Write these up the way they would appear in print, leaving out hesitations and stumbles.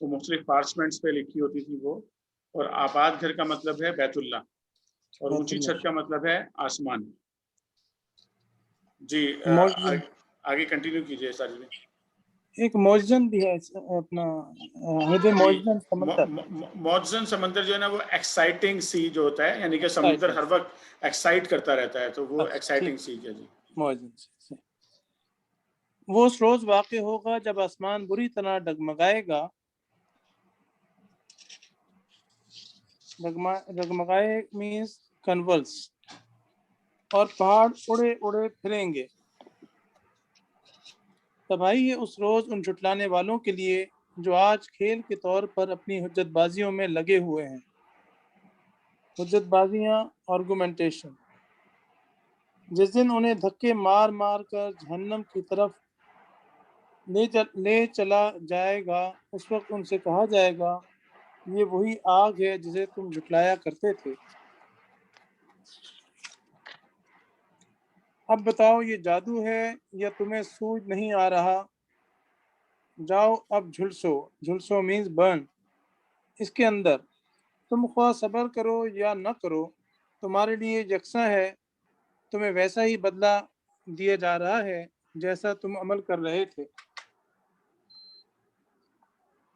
وہ مختلف پارچمنٹس پہ لکھی ہوتی تھی وہ. اور آباد گھر کا مطلب ہے بیت اللہ, اور اونچی چھت کا مطلب ہے آسمان. جی آگے کنٹینیو کیجیے ساجد بھائی. ایک موجزن بھی ہے اپنا موجزن سمندر. موجزن سمندر جو ہے نا وہ ایکسائٹنگ سی جو ہوتا ہے, یعنی کہ سمندر ہر وقت ایکسائٹ کرتا رہتا ہے, تو وہ ایکسائٹنگ سی ہے. جی موجزن سے وہ اس روز واقع ہوگا جب آسمان بری طرح ڈگمگائے گا. ڈگمگائے مینس کنولس, اور پہاڑ اڑے اڑے پھریں گے. تباہی ہے اس روز ان جھٹلانے والوں کے لیے جو آج کھیل کے طور پر اپنی حجت بازیوں میں لگے ہوئے ہیں. حجت بازیاں, آرگومنٹیشن. جس دن انہیں دھکے مار مار کر جہنم کی طرف لے چلا جائے گا, اس وقت ان سے کہا جائے گا یہ وہی آگ ہے جسے تم جھٹلایا کرتے تھے. اب بتاؤ یہ جادو ہے یا تمہیں سوج نہیں آ رہا؟ جاؤ اب جھلسو. جھلسو مینز برن. اس کے اندر تم خواہ صبر کرو یا نہ کرو تمہارے لیے یکساں ہے, تمہیں ویسا ہی بدلہ دیا جا رہا ہے جیسا تم عمل کر رہے تھے.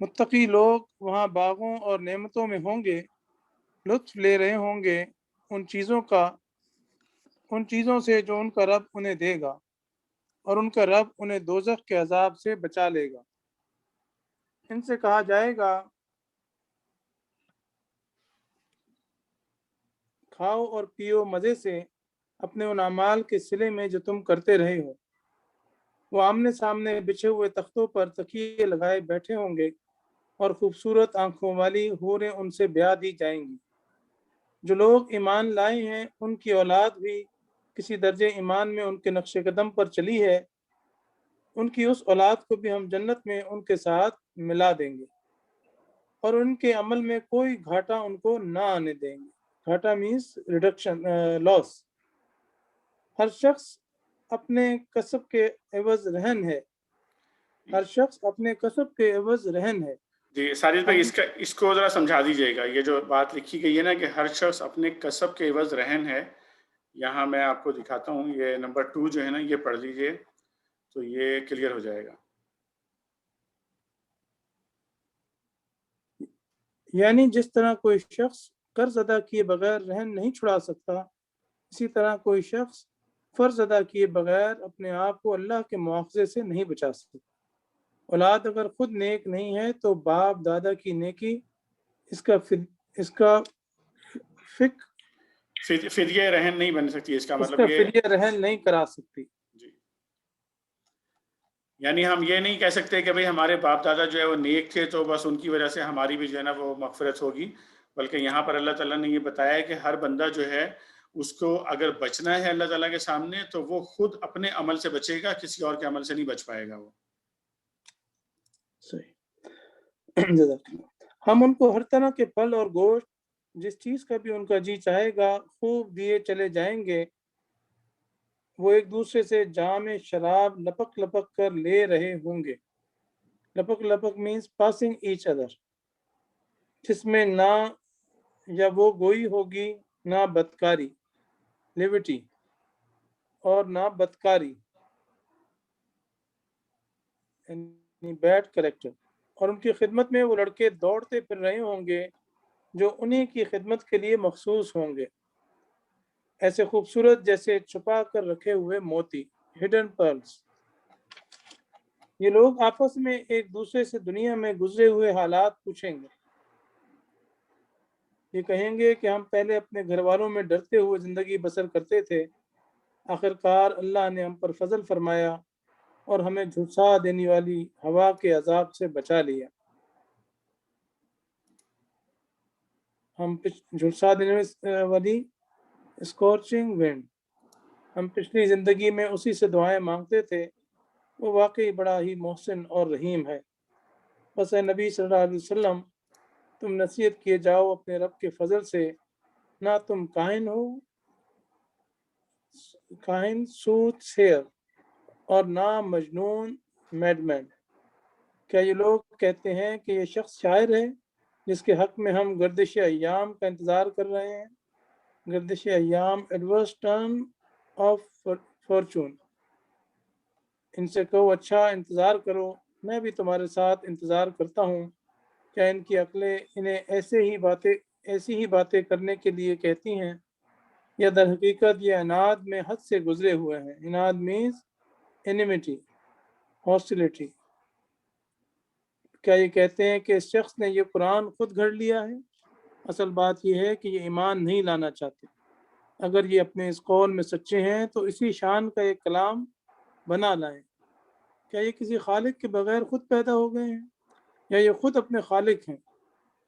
متقی لوگ وہاں باغوں اور نعمتوں میں ہوں گے, لطف لے رہے ہوں گے ان چیزوں سے جو ان کا رب انہیں دے گا, اور ان کا رب انہیں دوزخ کے عذاب سے بچا لے گا. ان سے کہا جائے گا کھاؤ اور پیو مزے سے اپنے ان اعمال کے صلے میں جو تم کرتے رہے ہو. وہ آمنے سامنے بچھے ہوئے تختوں پر تکیے لگائے بیٹھے ہوں گے, اور خوبصورت آنکھوں والی حوریں ان سے بیاہ دی جائیں گی. جو لوگ ایمان لائے ہیں ان کی اولاد بھی کسی درجے ایمان میں ان کے نقش قدم پر چلی ہے, ان کی اس اولاد کو بھی ہم جنت میں ان کے ساتھ ملا دیں گے, اور ان کے عمل میں کوئی گھاٹا ان کو نہ آنے دیں گے. گھاٹا مینس ریڈکشن, لاس. ہر شخص اپنے کسب کے عوض رہن ہے. ہر شخص اپنے کسب کے عوض رہن ہے. جی ساجد بھائی اس کو ذرا سمجھا دیجیے گا. یہ جو بات لکھی گئی ہے نا کہ ہر شخص اپنے کسب کے عوض رہن ہے, یہاں میں آپ کو دکھاتا ہوں. یہ نمبر 2 جو ہے نا یہ پڑھ لیجیے تو یہ کلیئر ہو جائے گا. یعنی جس طرح کوئی شخص قرض ادا کیے بغیر رہن نہیں چھڑا سکتا, اسی طرح کوئی شخص فرض ادا کیے بغیر اپنے آپ کو اللہ کے مواخذے سے نہیں بچا سکتا. اولاد اگر خود نیک نہیں ہے تو باپ دادا کی نیکی اس کا فدیہ رہن نہیں بن سکتی. اس کا مطلب یہ فدیہ رہن نہیں کرا سکتی. جی یعنی ہم یہ نہیں کہہ سکتے کہ بھئی ہمارے باپ دادا جو ہے وہ نیک تھے تو بس ان کی وجہ سے ہماری بھی جو ہے نا وہ مغفرت ہوگی, بلکہ یہاں پر اللہ تعالیٰ نے یہ بتایا ہے کہ ہر بندہ جو ہے اس کو اگر بچنا ہے اللہ تعالیٰ کے سامنے تو وہ خود اپنے عمل سے بچے گا, کسی اور کے عمل سے نہیں بچ پائے گا وہ. صحیح. ہم ان کو ہر طرح کے پھل اور گوشت جس چیز کا بھی ان کا جی چاہے گا خوب دیے چلے جائیں گے. وہ ایک دوسرے سے جام شراب لپک لپک کر لے رہے ہوں گے. لپک لپک مینس پاسنگ ایچ ادر, جس میں نہ یا وہ گوئی ہوگی نہ بدکاری لیوٹی, اور نہ بدکاری یعنی بیڈ کریکٹر. اور ان کی خدمت میں وہ لڑکے دوڑتے پھر رہے ہوں گے جو انہی کی خدمت کے لیے مخصوص ہوں گے, ایسے خوبصورت جیسے چھپا کر رکھے ہوئے موتی, ہڈن پرلز. یہ لوگ آپس میں ایک دوسرے سے دنیا میں گزرے ہوئے حالات پوچھیں گے. یہ کہیں گے کہ ہم پہلے اپنے گھر والوں میں ڈرتے ہوئے زندگی بسر کرتے تھے, آخرکار اللہ نے ہم پر فضل فرمایا اور ہمیں جھلسا دینے والی ہوا کے عذاب سے بچا لیا. ہم جھلسا دینے والی اسکورچنگ وینڈ, ہم پچھلی زندگی میں اسی سے دعائیں مانگتے تھے, وہ واقعی بڑا ہی محسن اور رحیم ہے. بس اے نبی صلی اللہ علیہ وسلم تم نصیحت کیے جاؤ اپنے رب کے فضل سے, نہ تم کاہن سوت سیر اور نہ مجنون میڈ مین. کیا یہ لوگ کہتے ہیں کہ یہ شخص شاعر ہے جس کے حق میں ہم گردش ایام کا انتظار کر رہے ہیں؟ گردش ایام ایڈورس ٹرن آف فارچون. ان سے کہو اچھا انتظار کرو، میں بھی تمہارے ساتھ انتظار کرتا ہوں. کیا ان کی عقلیں انہیں ایسی ہی باتیں کرنے کے لیے کہتی ہیں، یا در حقیقت یہ عناد میں حد سے گزرے ہوئے ہیں؟ عناد مینز انیمیٹی، ہاسٹیلیٹی. کیا یہ کہتے ہیں کہ اس شخص نے یہ قرآن خود گھڑ لیا ہے؟ اصل بات یہ ہے کہ یہ ایمان نہیں لانا چاہتے. اگر یہ اپنے اس قول میں سچے ہیں تو اسی شان کا ایک کلام بنا لائیں. کیا یہ کسی خالق کے بغیر خود پیدا ہو گئے ہیں، یا یہ خود اپنے خالق ہیں،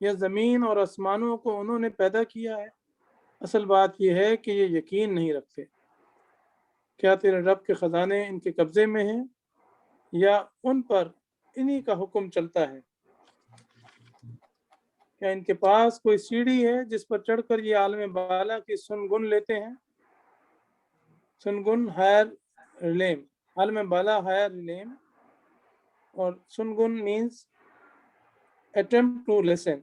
یا زمین اور آسمانوں کو انہوں نے پیدا کیا ہے؟ اصل بات یہ ہے کہ یہ یقین نہیں رکھتے. کیا تیرے رب کے خزانے ان کے قبضے میں ہیں، یا ان پر انہی کا حکم چلتا ہے؟ کیا ان کے پاس کوئی سیڑھی ہے جس پر چڑھ کر یہ عالم بالا کی سنگن لیتے ہیں؟ سنگن ہائر ریلیم، عالم بالا ہائر ریلیم، اور سنگن مینز attempt to listen.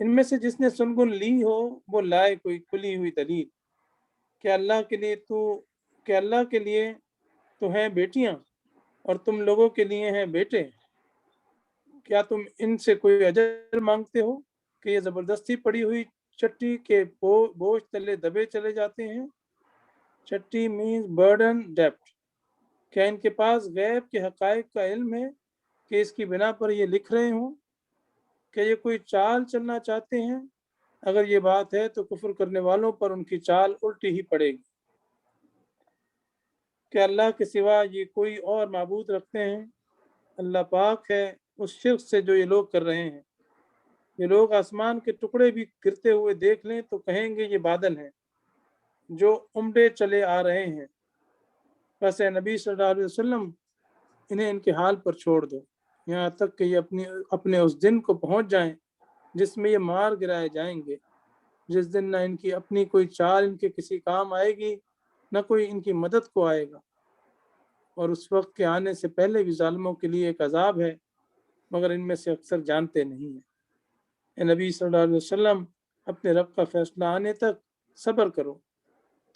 ان میں سے جس نے سنگن لی ہو وہ لائے کوئی کھلی ہوئی دلیل. کہ اللہ کے لیے تو ہیں بیٹیاں اور تم لوگوں کے لیے ہیں بیٹے. کیا تم ان سے کوئی اجر مانگتے ہو کہ یہ زبردستی پڑی ہوئی چٹی کے بوجھ تلے دبے چلے جاتے ہیں؟ چٹی مینز برڈن ڈیپٹ. کیا ان کے پاس غیب کے حقائق کا علم ہے کہ اس کی بنا پر یہ لکھ رہے ہوں؟ کہ یہ کوئی چال چلنا چاہتے ہیں؟ اگر یہ بات ہے تو کفر کرنے والوں پر ان کی چال الٹی ہی پڑے گی. کہ اللہ کے سوا یہ کوئی اور معبود رکھتے ہیں؟ اللہ پاک ہے اس شرک سے جو یہ لوگ کر رہے ہیں. یہ لوگ آسمان کے ٹکڑے بھی گرتے ہوئے دیکھ لیں تو کہیں گے یہ بادل ہیں جو امڈے چلے آ رہے ہیں. بس اے نبی صلی اللہ علیہ وسلم انہیں ان کے حال پر چھوڑ دو یہاں تک کہ یہ اپنے اس دن کو پہنچ جائیں جس میں یہ مار گرائے جائیں گے، جس دن نہ ان کی اپنی کوئی چال ان کے کسی کام آئے گی، نہ کوئی ان کی مدد کو آئے گا. اور اس وقت کے آنے سے پہلے بھی ظالموں کے لیے ایک عذاب ہے، مگر ان میں سے اکثر جانتے نہیں ہیں. اے نبی صلی اللہ علیہ وسلم اپنے رب کا فیصلہ آنے تک صبر کرو.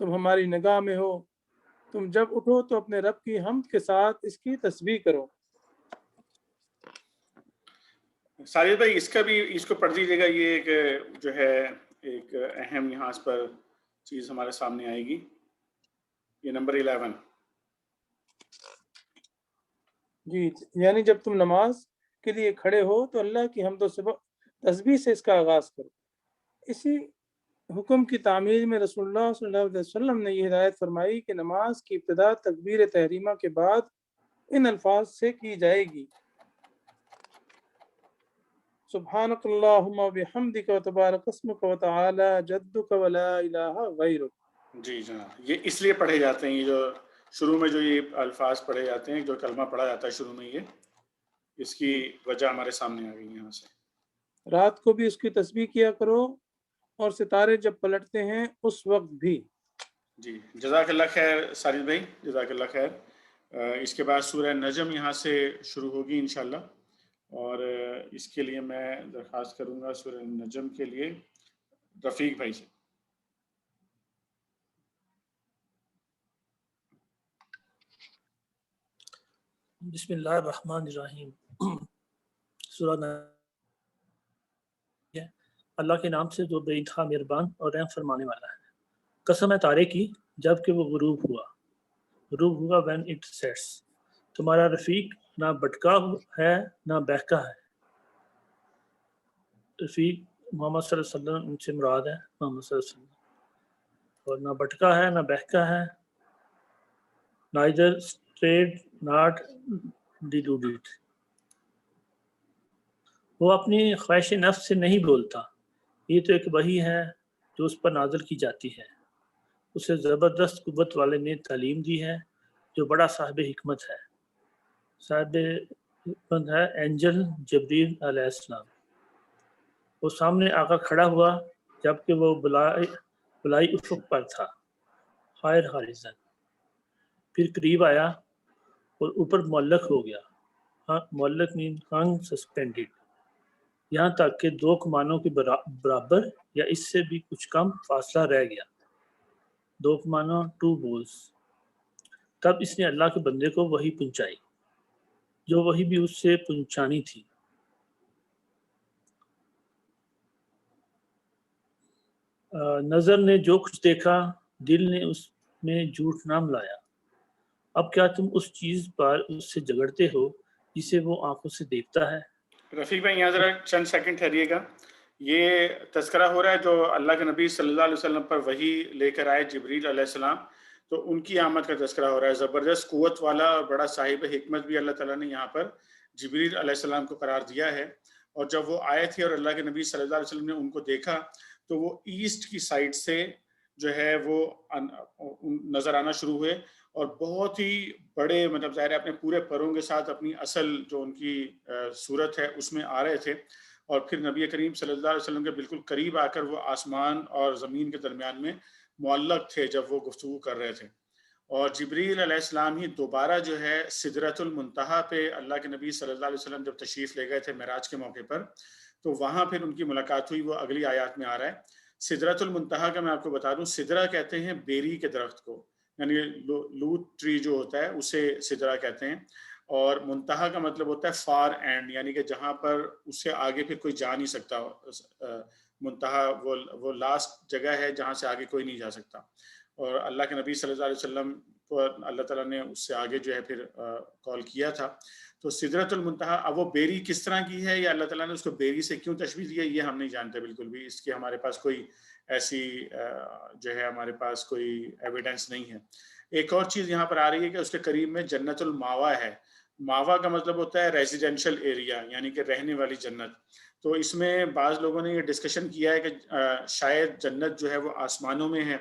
تم ہماری نگاہ میں ہو، تم جب اٹھو تو اپنے رب کی حمد کے ساتھ اس کی تسبیح کرو. ساجد بھائی اس کو پڑھ دیجیے گا. یہ ایک جو ہے ایک اہم یہاں پر چیز ہمارے سامنے آئے گی. یہ نمبر 11. جی، یعنی جب تم نماز کے لیے کھڑے ہو تو اللہ کی حمد و تسبیح سے اس کا آغاز کرو. اسی حکم کی تعمیل میں رسول اللہ صلی اللہ علیہ وسلم نے یہ ہدایت فرمائی کہ نماز کی ابتدا تکبیر تحریمہ کے بعد ان الفاظ سے کی جائے گی: سبحانک اللہم و بحمدک و تبارک اسمک و تعالی جدک و لا الہ غیرک. جی جناب، یہ اس لیے پڑھے جاتے ہیں، یہ جو شروع میں جو یہ الفاظ پڑھے جاتے ہیں، جو کلمہ پڑھا جاتا ہے شروع میں، یہ اس کی وجہ ہمارے سامنے آ گئی یہاں سے. رات کو بھی اس کی تسبیح کیا کرو اور ستارے جب پلٹتے ہیں اس وقت بھی. جی، جزاک اللہ خیر ساجد بھائی، جزاک اللہ خیر. اس کے بعد سورہ نجم یہاں سے شروع ہوگی انشاءاللہ، اور اس کے لیے میں درخواست کروں گا سورہ نجم کے لیے رفیق بھائی سے. بسم اللہ الرحمن الرحیم. سورہ اللہ کے نام سے جو بے انتہا مہربان اور رحم فرمانے والا ہے. قسم ہے تارے کی جب کہ وہ غروب ہوا when it sets. تمہارا رفیق نہ بٹکا ہے نہ بہکا ہے. رفیق محمد صلی اللہ علیہ وسلم ان سے مراد ہے محمد صلی اللہ علیہ وسلم. اور نہ بٹکا ہے نہ بہکا ہے. neither strayed not deluded. وہ اپنی خواہش نفس سے نہیں بولتا، یہ تو ایک وحی ہے جو اس پر نازل کی جاتی ہے. اسے زبردست قوت والے نے تعلیم دی ہے جو بڑا صاحب حکمت ہے. صاحب حکمت ہے اینجل جبریل علیہ السلام. وہ سامنے آ کر کھڑا ہوا جبکہ وہ بلائی افق پر تھا، خیر خارزن. پھر قریب آیا اور اوپر معلق ہو گیا، معلق مین ہنگ سسپینڈڈ، یہاں تک کہ 2 کمانوں کے برابر یا اس سے بھی کچھ کم فاصلہ رہ گیا، 2 کمانوں 2 بولز۔ تب اس نے اللہ کے بندے کو وحی پہنچائی جو وحی بھی اس سے پہنچانی تھی۔ نظر نے جو کچھ دیکھا، دل نے اس میں جھوٹ نہ ملایا۔ اب کیا تم اس چیز پر اس سے جھگڑتے ہو جسے وہ آنکھوں سے دیکھتا ہے؟ رفیق بھائی یہاں ذرا چند سیکنڈ ٹھہریے گا۔ یہ تذکرہ ہو رہا ہے جو اللہ کے نبی صلی اللہ علیہ وسلم پر وحی لے کر آئے جبریل علیہ السلام، تو ان کی آمد کا تذکرہ ہو رہا ہے۔ زبردست قوت والا اور بڑا صاحب حکمت بھی اللہ تعالیٰ نے یہاں پر جبریل علیہ السلام کو قرار دیا ہے۔ اور جب وہ آئے تھے اور اللہ کے نبی صلی اللہ علیہ وسلم نے ان کو دیکھا تو وہ ایسٹ کی سائڈ سے جو ہے وہ نظر آنا شروع ہوئے، اور بہت ہی بڑے، مطلب ظاہر ہے اپنے پورے پروں کے ساتھ اپنی اصل جو ان کی صورت ہے اس میں آ رہے تھے، اور پھر نبی کریم صلی اللہ علیہ وسلم کے بالکل قریب آ کر وہ آسمان اور زمین کے درمیان میں معلق تھے جب وہ گفتگو کر رہے تھے۔ اور جبریل علیہ السلام ہی دوبارہ جو ہے سدرۃ المنتہا پہ اللہ کے نبی صلی اللہ علیہ وسلم جب تشریف لے گئے تھے معراج کے موقع پر، تو وہاں پھر ان کی ملاقات ہوئی۔ وہ اگلی آیات میں آ رہا ہے۔ سدرۃ المنتہا کا میں آپ کو بتا دوں، سدرہ کہتے ہیں بیری کے درخت کو، یعنی لوت ٹری جو ہوتا ہے اسے سدرہ کہتے ہیں، اور منتہا کا مطلب ہوتا ہے فار اینڈ، یعنی کہ جہاں پر اس سے آگے پھر کوئی جا نہیں سکتا۔ منتہا وہ لاسٹ جگہ ہے جہاں سے آگے کوئی نہیں جا سکتا، اور اللہ کے نبی صلی اللہ علیہ وسلم کو اللہ تعالیٰ نے اس سے آگے جو ہے پھر کال کیا تھا۔ تو سدرۃ المنتہا، اب وہ بیری کس طرح کی ہے یا اللہ تعالیٰ نے اس کو بیری سے کیوں تشبیہ دیا، یہ ہم نہیں جانتے بالکل بھی، اس کی ہمارے پاس کوئی ایسی جو ہے ہمارے پاس کوئی ایویڈنس نہیں ہے۔ ایک اور چیز یہاں پر آ رہی ہے کہ اس کے قریب میں جنت الماوا ہے۔ ماوا کا مطلب ہوتا ہے ریزیڈینشل ایریا، یعنی کہ رہنے والی جنت۔ تو اس میں بعض لوگوں نے یہ ڈسکشن کیا ہے کہ شاید جنت جو ہے وہ آسمانوں میں ہے،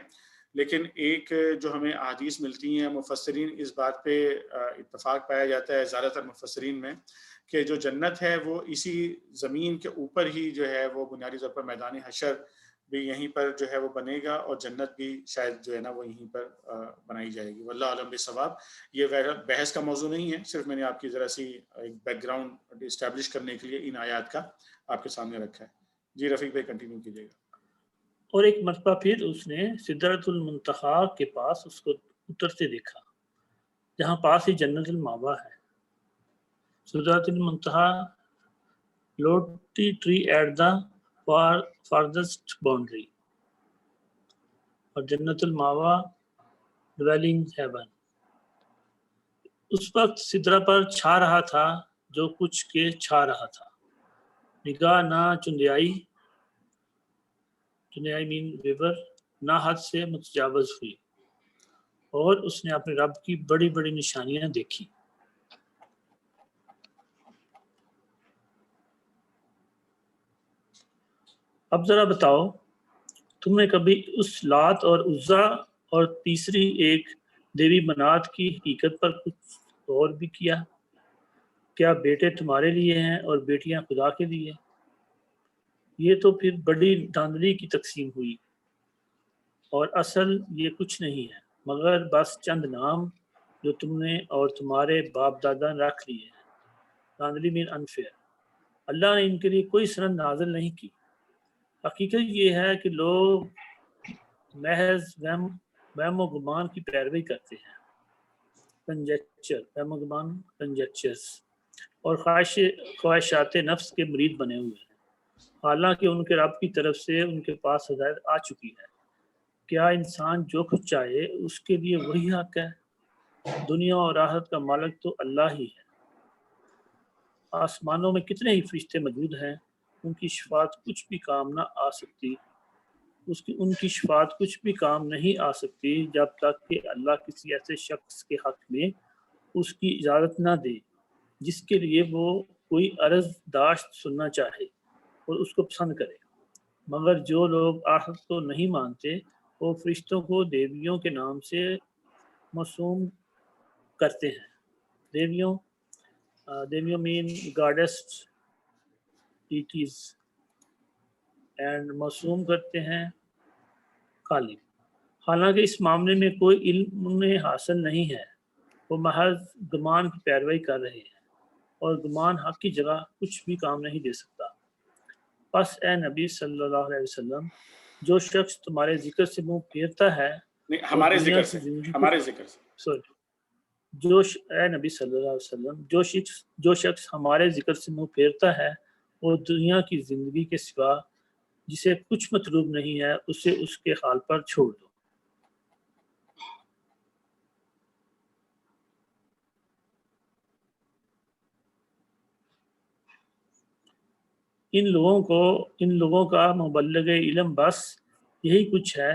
لیکن ایک جو ہمیں احادیث ملتی ہیں، مفسرین اس بات پہ اتفاق پایا جاتا ہے زیادہ تر مفسرین میں، کہ جو جنت ہے وہ اسی زمین کے اوپر ہی جو ہے وہ بنیادی طور پر میدان حشر بھی یہیں پر جو ہے وہ بنے گا، اور جنت بھی شاید جو ہے نا وہ یہیں پر بنائی جائے گی۔ واللہ عالم بالصواب۔ یہ بحث کا موضوع نہیں ہے، صرف میں نے آپ کی ذرا سی ایک بیک گراؤنڈ اسٹیبلش کرنے کے لیے ان آیات کا آپ کے سامنے رکھا ہے۔ جی رفیق بھائی کنٹینیو کیجیے گا۔ اور ایک مرتبہ پھر اس نے سدرۃ المنتہا کے پاس اس کو اترتے دیکھا جہاں پاس ہی جنت الماوا ہے۔ سدرۃ المنتہا lote tree at the farthest boundary، اور جنت الماوا dwelling heaven۔ اس وقت سدرہ پر چھا رہا تھا جو کچھ کے چھا رہا تھا، نگاہ نہ چندیائی مین ویور نہ حد سے متجاوز ہوئی، اور اس نے اپنے رب کی بڑی بڑی نشانیاں دیکھی۔ اب ذرا بتاؤ، تم نے کبھی اس لات اور عزا اور تیسری ایک دیوی منات کی حقیقت پر کچھ غور بھی کیا؟ کیا بیٹے تمہارے لیے ہیں اور بیٹیاں خدا کے لیے؟ یہ تو پھر بڑی دھاندلی کی تقسیم ہوئی، اور اصل یہ کچھ نہیں ہے مگر بس چند نام جو تم نے اور تمہارے باپ دادا نے رکھ لیے ہیں۔ دھاندلی مین انفیئر۔ اللہ نے ان کے لیے کوئی سند نازل نہیں کی۔ حقیقت یہ ہے کہ لوگ محض وہم و گمان کی پیروی کرتے ہیں، کنجیکچر، وہم و گمان، کنجیکچرز، اور خواہشات نفس کے مرید بنے ہوئے ہیں، حالانکہ ان کے رب کی طرف سے ان کے پاس ہدایت آ چکی ہے۔ کیا انسان جو کچھ چاہے اس کے لیے وہی حق ہے؟ دنیا اور آخرت کا مالک تو اللہ ہی ہے۔ آسمانوں میں کتنے ہی فرشتے موجود ہیں، ان کی شفاعت کچھ بھی کام نہ آ سکتی، ان کی شفاعت کچھ بھی کام نہیں آ سکتی جب تک کہ اللہ کسی ایسے شخص کے حق میں اس کی اجازت نہ دے جس کے لیے وہ کوئی عرض داشت سننا چاہے اور اس کو پسند کرے۔ مگر جو لوگ آخرت کو نہیں مانتے وہ فرشتوں کو دیویوں کے نام سے موسوم کرتے ہیں۔ دیویوں مین گاڈس ڈیٹیز، اینڈ موسوم کرتے ہیں خالق، حالانکہ اس معاملے میں کوئی علم انہیں حاصل نہیں ہے، وہ محض گمان کی پیروی کر رہے ہیں۔ اور گمان حق کی جگہ کچھ بھی کام نہیں دے سکتا۔ پس اے نبی صلی اللہ علیہ وسلم، جو شخص تمہارے ذکر سے منہ پھیرتا ہے نہیں، اور ہمارے دنیا ذکر کی سے، زندگی ہمارے ذکر سے، اے نبی صلی اللہ علیہ وسلم، جو شخص ہمارے ذکر سے منہ پھیرتا ہے وہ دنیا کی زندگی کے سوا جسے کچھ مطلوب نہیں ہے اسے اس کے حال پر چھوڑ دو۔ ان لوگوں کا مبلغ علم بس یہی کچھ ہے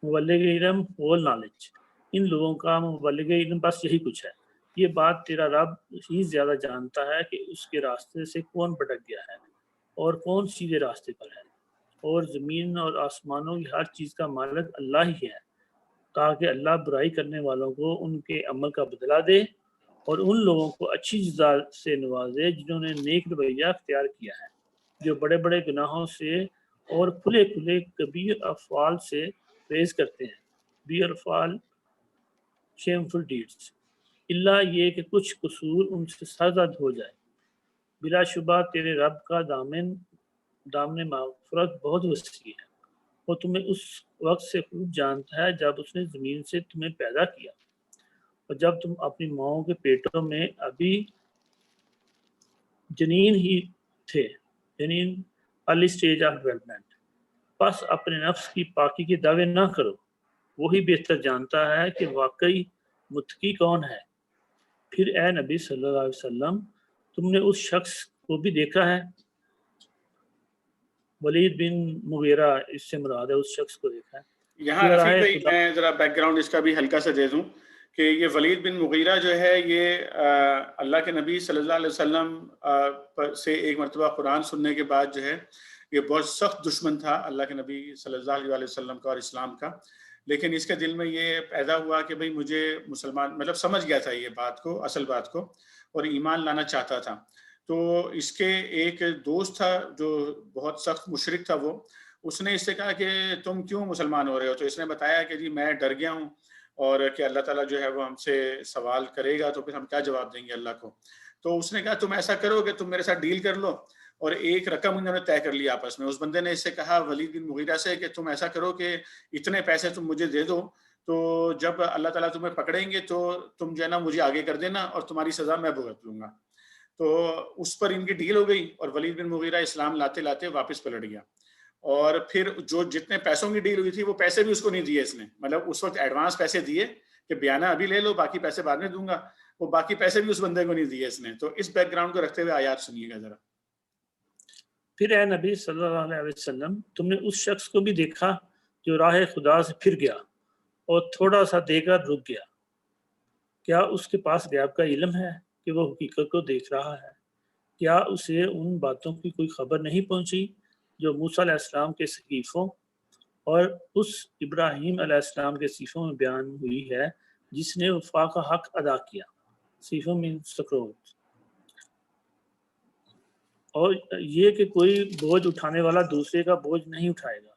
مبلغ علم اور نالج، ان لوگوں کا مبلغ علم بس یہی کچھ ہے۔ یہ بات تیرا رب ہی زیادہ جانتا ہے کہ اس کے راستے سے کون بھٹک گیا ہے اور کون سیدھے راستے پر ہے، اور زمین اور آسمانوں کی ہر چیز کا مالک اللہ ہی ہے، تاکہ اللہ برائی کرنے والوں کو ان کے عمل کا بدلہ دے اور ان لوگوں کو اچھی جزا سے نوازے جنہوں نے نیک رویہ اختیار کیا ہے، جو بڑے بڑے گناہوں سے اور کھلے کھلے کبیر افعال سے پرہیز کرتے ہیں، بیر افعال شیمفل ڈیڈز، اللہ یہ کہ کچھ قصور ان سے سرزد ہو جائے۔ بلا شبہ تیرے رب کا دامن مغفرت بہت وسیع ہے، وہ تمہیں اس وقت سے خوب جانتا ہے جب اس نے زمین سے تمہیں پیدا کیا اور جب تم اپنی ماؤں کے پیٹوں میں ابھی جنین ہی تھے، جنین ارلی سٹیج آف ڈیولپمنٹ۔ پس اپنے نفس کی پاکی کے دعوے نہ کرو، وہی بہتر جانتا ہے کہ واقعی متقی کون ہے۔ پھر اے نبی صلی اللہ علیہ وسلم، تم نے اس شخص کو بھی دیکھا ہے، ولید بن مغیرہ اس سے مراد ہے، اس شخص کو دیکھا ہے۔ یہاں رفیق بھائی میں ذرا بیک گراؤنڈ اس کا بھی ہلکا سے دے دوں کہ یہ ولید بن مغیرہ جو ہے یہ اللہ کے نبی صلی اللہ علیہ وسلم سے ایک مرتبہ قرآن سننے کے بعد جو ہے یہ بہت سخت دشمن تھا اللہ کے نبی صلی اللہ علیہ وسلم کا اور اسلام کا، لیکن اس کے دل میں یہ پیدا ہوا کہ بھئی مجھے مسلمان، مطلب سمجھ گیا تھا یہ بات کو، اصل بات کو، اور ایمان لانا چاہتا تھا۔ تو اس کے ایک دوست تھا جو بہت سخت مشرک تھا، وہ اس نے اس سے کہا کہ تم کیوں مسلمان ہو رہے ہو؟ تو اس نے بتایا کہ جی میں ڈر گیا ہوں اور کہ اللہ تعالیٰ جو ہے وہ ہم سے سوال کرے گا تو پھر ہم کیا جواب دیں گے اللہ کو۔ تو اس نے کہا تم ایسا کرو کہ تم میرے ساتھ ڈیل کر لو، اور ایک رقم انہوں نے طے کر لیا آپس میں۔ اس بندے نے اس سے کہا ولید بن مغیرہ سے کہ تم ایسا کرو کہ اتنے پیسے تم مجھے دے دو، تو جب اللہ تعالیٰ تمہیں پکڑیں گے تو تم جو ہے نا مجھے آگے کر دینا اور تمہاری سزا میں بھگت لوں گا۔ تو اس پر ان کی ڈیل ہو گئی اور ولید بن مغیرہ اسلام لاتے لاتے واپس پلٹ گیا، اور پھر جو جتنے پیسوں کی ڈیل ہوئی تھی وہ پیسے بھی اس کو نہیں دیے اس نے، مطلب اس وقت ایڈوانس پیسے دیے کہ بیانہ ابھی لے لو باقی پیسے بعد میں دوں گا، وہ باقی پیسے بھی اس بندے کو نہیں دیے اس نے۔ تو اس بیک گراؤنڈ کو رکھتے ہوئے آیات سنیے گا ذرا۔ پھر اے نبی صلی اللہ علیہ وسلم، تم نے اس شخص کو بھی دیکھا جو راہ خدا سے پھر گیا اور تھوڑا سا دے کر رک گیا۔ کیا اس کے پاس غیب کا علم ہے کہ وہ حقیقت کو دیکھ رہا ہے؟ کیا اسے ان باتوں کی کوئی خبر نہیں پہنچی جو موسیٰ علیہ السلام کے صحیفوں اور اس ابراہیم علیہ السلام کے صحیفوں میں بیان ہوئی ہے جس نے وفا کا حق ادا کیا؟ صحیفوں میں سکرول۔ اور یہ کہ کوئی بوجھ اٹھانے والا دوسرے کا بوجھ نہیں اٹھائے گا،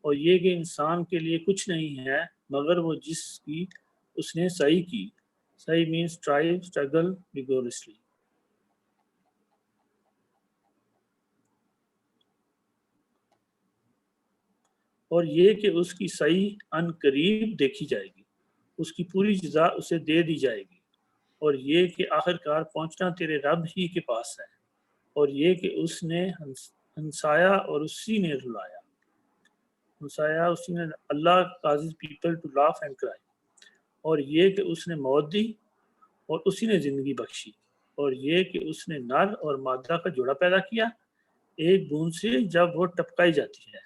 اور یہ کہ انسان کے لیے کچھ نہیں ہے مگر وہ جس کی اس نے سعی کی۔ سعی means strive, struggle vigorously۔ اور یہ کہ اس کی سعی ان قریب دیکھی جائے گی، اس کی پوری جزا اسے دے دی جائے گی، اور یہ کہ آخر کار پہنچنا تیرے رب ہی کے پاس ہے، اور یہ کہ اس نے ہنسایا اور اسی نے رلایا۔ ہنسایا اسی نے، اللہ causes people to laugh and cry۔ اور یہ کہ اس نے موت دی اور اسی نے زندگی بخشی، اور یہ کہ اس نے نر اور مادہ کا جوڑا پیدا کیا ایک بوند سے جب وہ ٹپکائی جاتی ہے،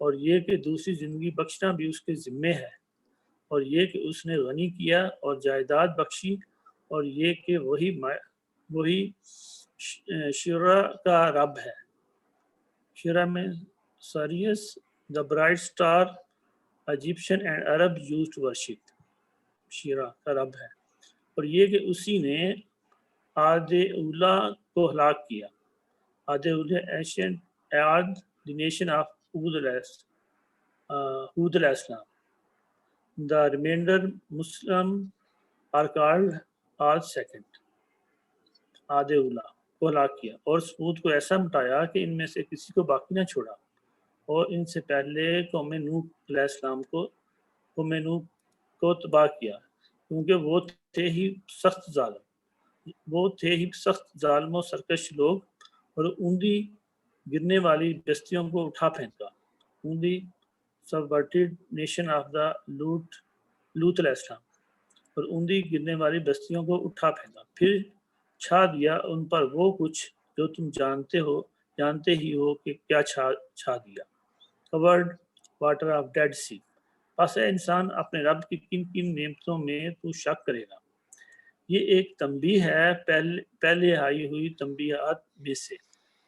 اور یہ کہ دوسری زندگی بخشنا بھی اس کے ذمے ہے، اور یہ کہ اس نے غنی کیا اور جائیداد بخشی، اور یہ کہ وہی شعرا کا رب ہے۔ شعرا میں ساریس the bright star Egyptian and Arab used to worship۔ شعرا کا رب ہے، اور یہ کہ اسی نے عاد اولا کو ہلاک کیا۔ عاد اولا ancient Ad, the nation of Hud علیہ السلام۔ The remainder Muslim are called آدھ سیکنڈ آدھے اولا کو ہلاک کیا اور سمود کو ایسا مٹایا کہ ان میں سے کسی کو باقی نہ چھوڑا، اور ان سے پہلے قوم نوح علیہ السلام کو تباہ کیا، کیونکہ وہ تھے ہی سخت ظالم و سرکش لوگ، اور اوندھی گرنے والی بستیوں کو اٹھا پھینکا. اوندھی سبورٹڈ نیشن آف دا لوط علیہ السلام، اور اوندھی گرنے والی بستیوں کو اٹھا پھینکا، پھر چھا دیا ان پر وہ کچھ جو تم جانتے ہی ہو کہ کیا چھا دیا. کورڈ واٹر آف ڈیڈ سی. پس اے انسان اپنے رب کی کن کن نعمتوں میں تو شک کرے گا. یہ ایک تنبیہ ہے پہلے آئی ہوئی تنبیہات میں سے.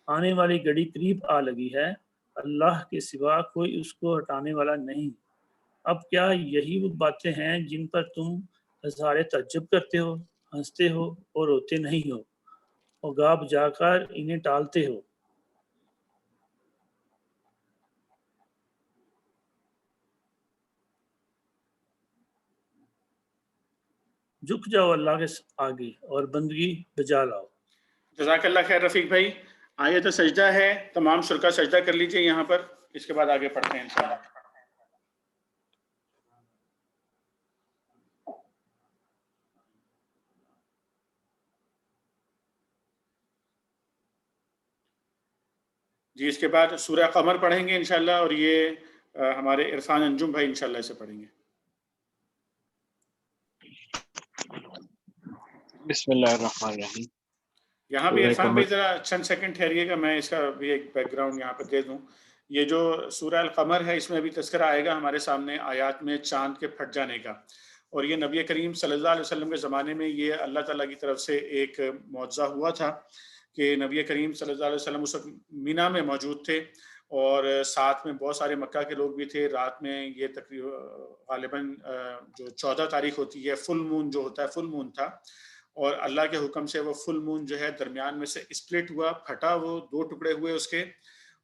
آنے والی گھڑی قریب آ لگی ہے، اللہ کے سوا کوئی اس کو ہٹانے والا نہیں. اب کیا یہی وہ باتیں ہیں جن پر تم ہزارے تعجب کرتے ہو، ہنستے ہو اور روتے نہیں ہو، اور گھاب جا کر انہیں ٹالتے ہو؟ جھک جاؤ اللہ کے آگے اور بندگی بجا لاؤ. جزاک اللہ خیر رفیق بھائی. آیت سجدہ ہے، تمام شرکا سجدہ کر لیجئے یہاں پر، اس کے بعد آگے پڑھتے ہیں انشاءاللہ. جی اس کے بعد سورہ قمر پڑھیں گے انشاءاللہ، اور یہ ہمارے عرفان انجم بھائی انشاءاللہ اسے پڑھیں گے. بسم اللہ الرحمن الرحیم. یہاں بھی عرفان بھائی ذرا چند سیکنڈ ٹھہریے گا، میں اس کا بھی ایک بیک گراؤنڈ یہاں پر دے دوں. یہ جو سورہ القمر ہے اس میں ابھی تذکرہ آئے گا ہمارے سامنے آیات میں چاند کے پھٹ جانے کا، اور یہ نبی کریم صلی اللہ علیہ وسلم کے زمانے میں یہ اللہ تعالیٰ کی طرف سے ایک معجزہ ہوا تھا کہ نبی کریم صلی اللہ علیہ وسلم اس وقت مینا میں موجود تھے، اور ساتھ میں بہت سارے مکہ کے لوگ بھی تھے. رات میں یہ تقریباً غالباً جو 14 تاریخ ہوتی ہے، فل مون جو ہوتا ہے، فل مون تھا، اور اللہ کے حکم سے وہ فل مون جو ہے درمیان میں سے اسپلٹ ہوا، پھٹا، وہ 2 ٹکڑے ہوئے اس کے،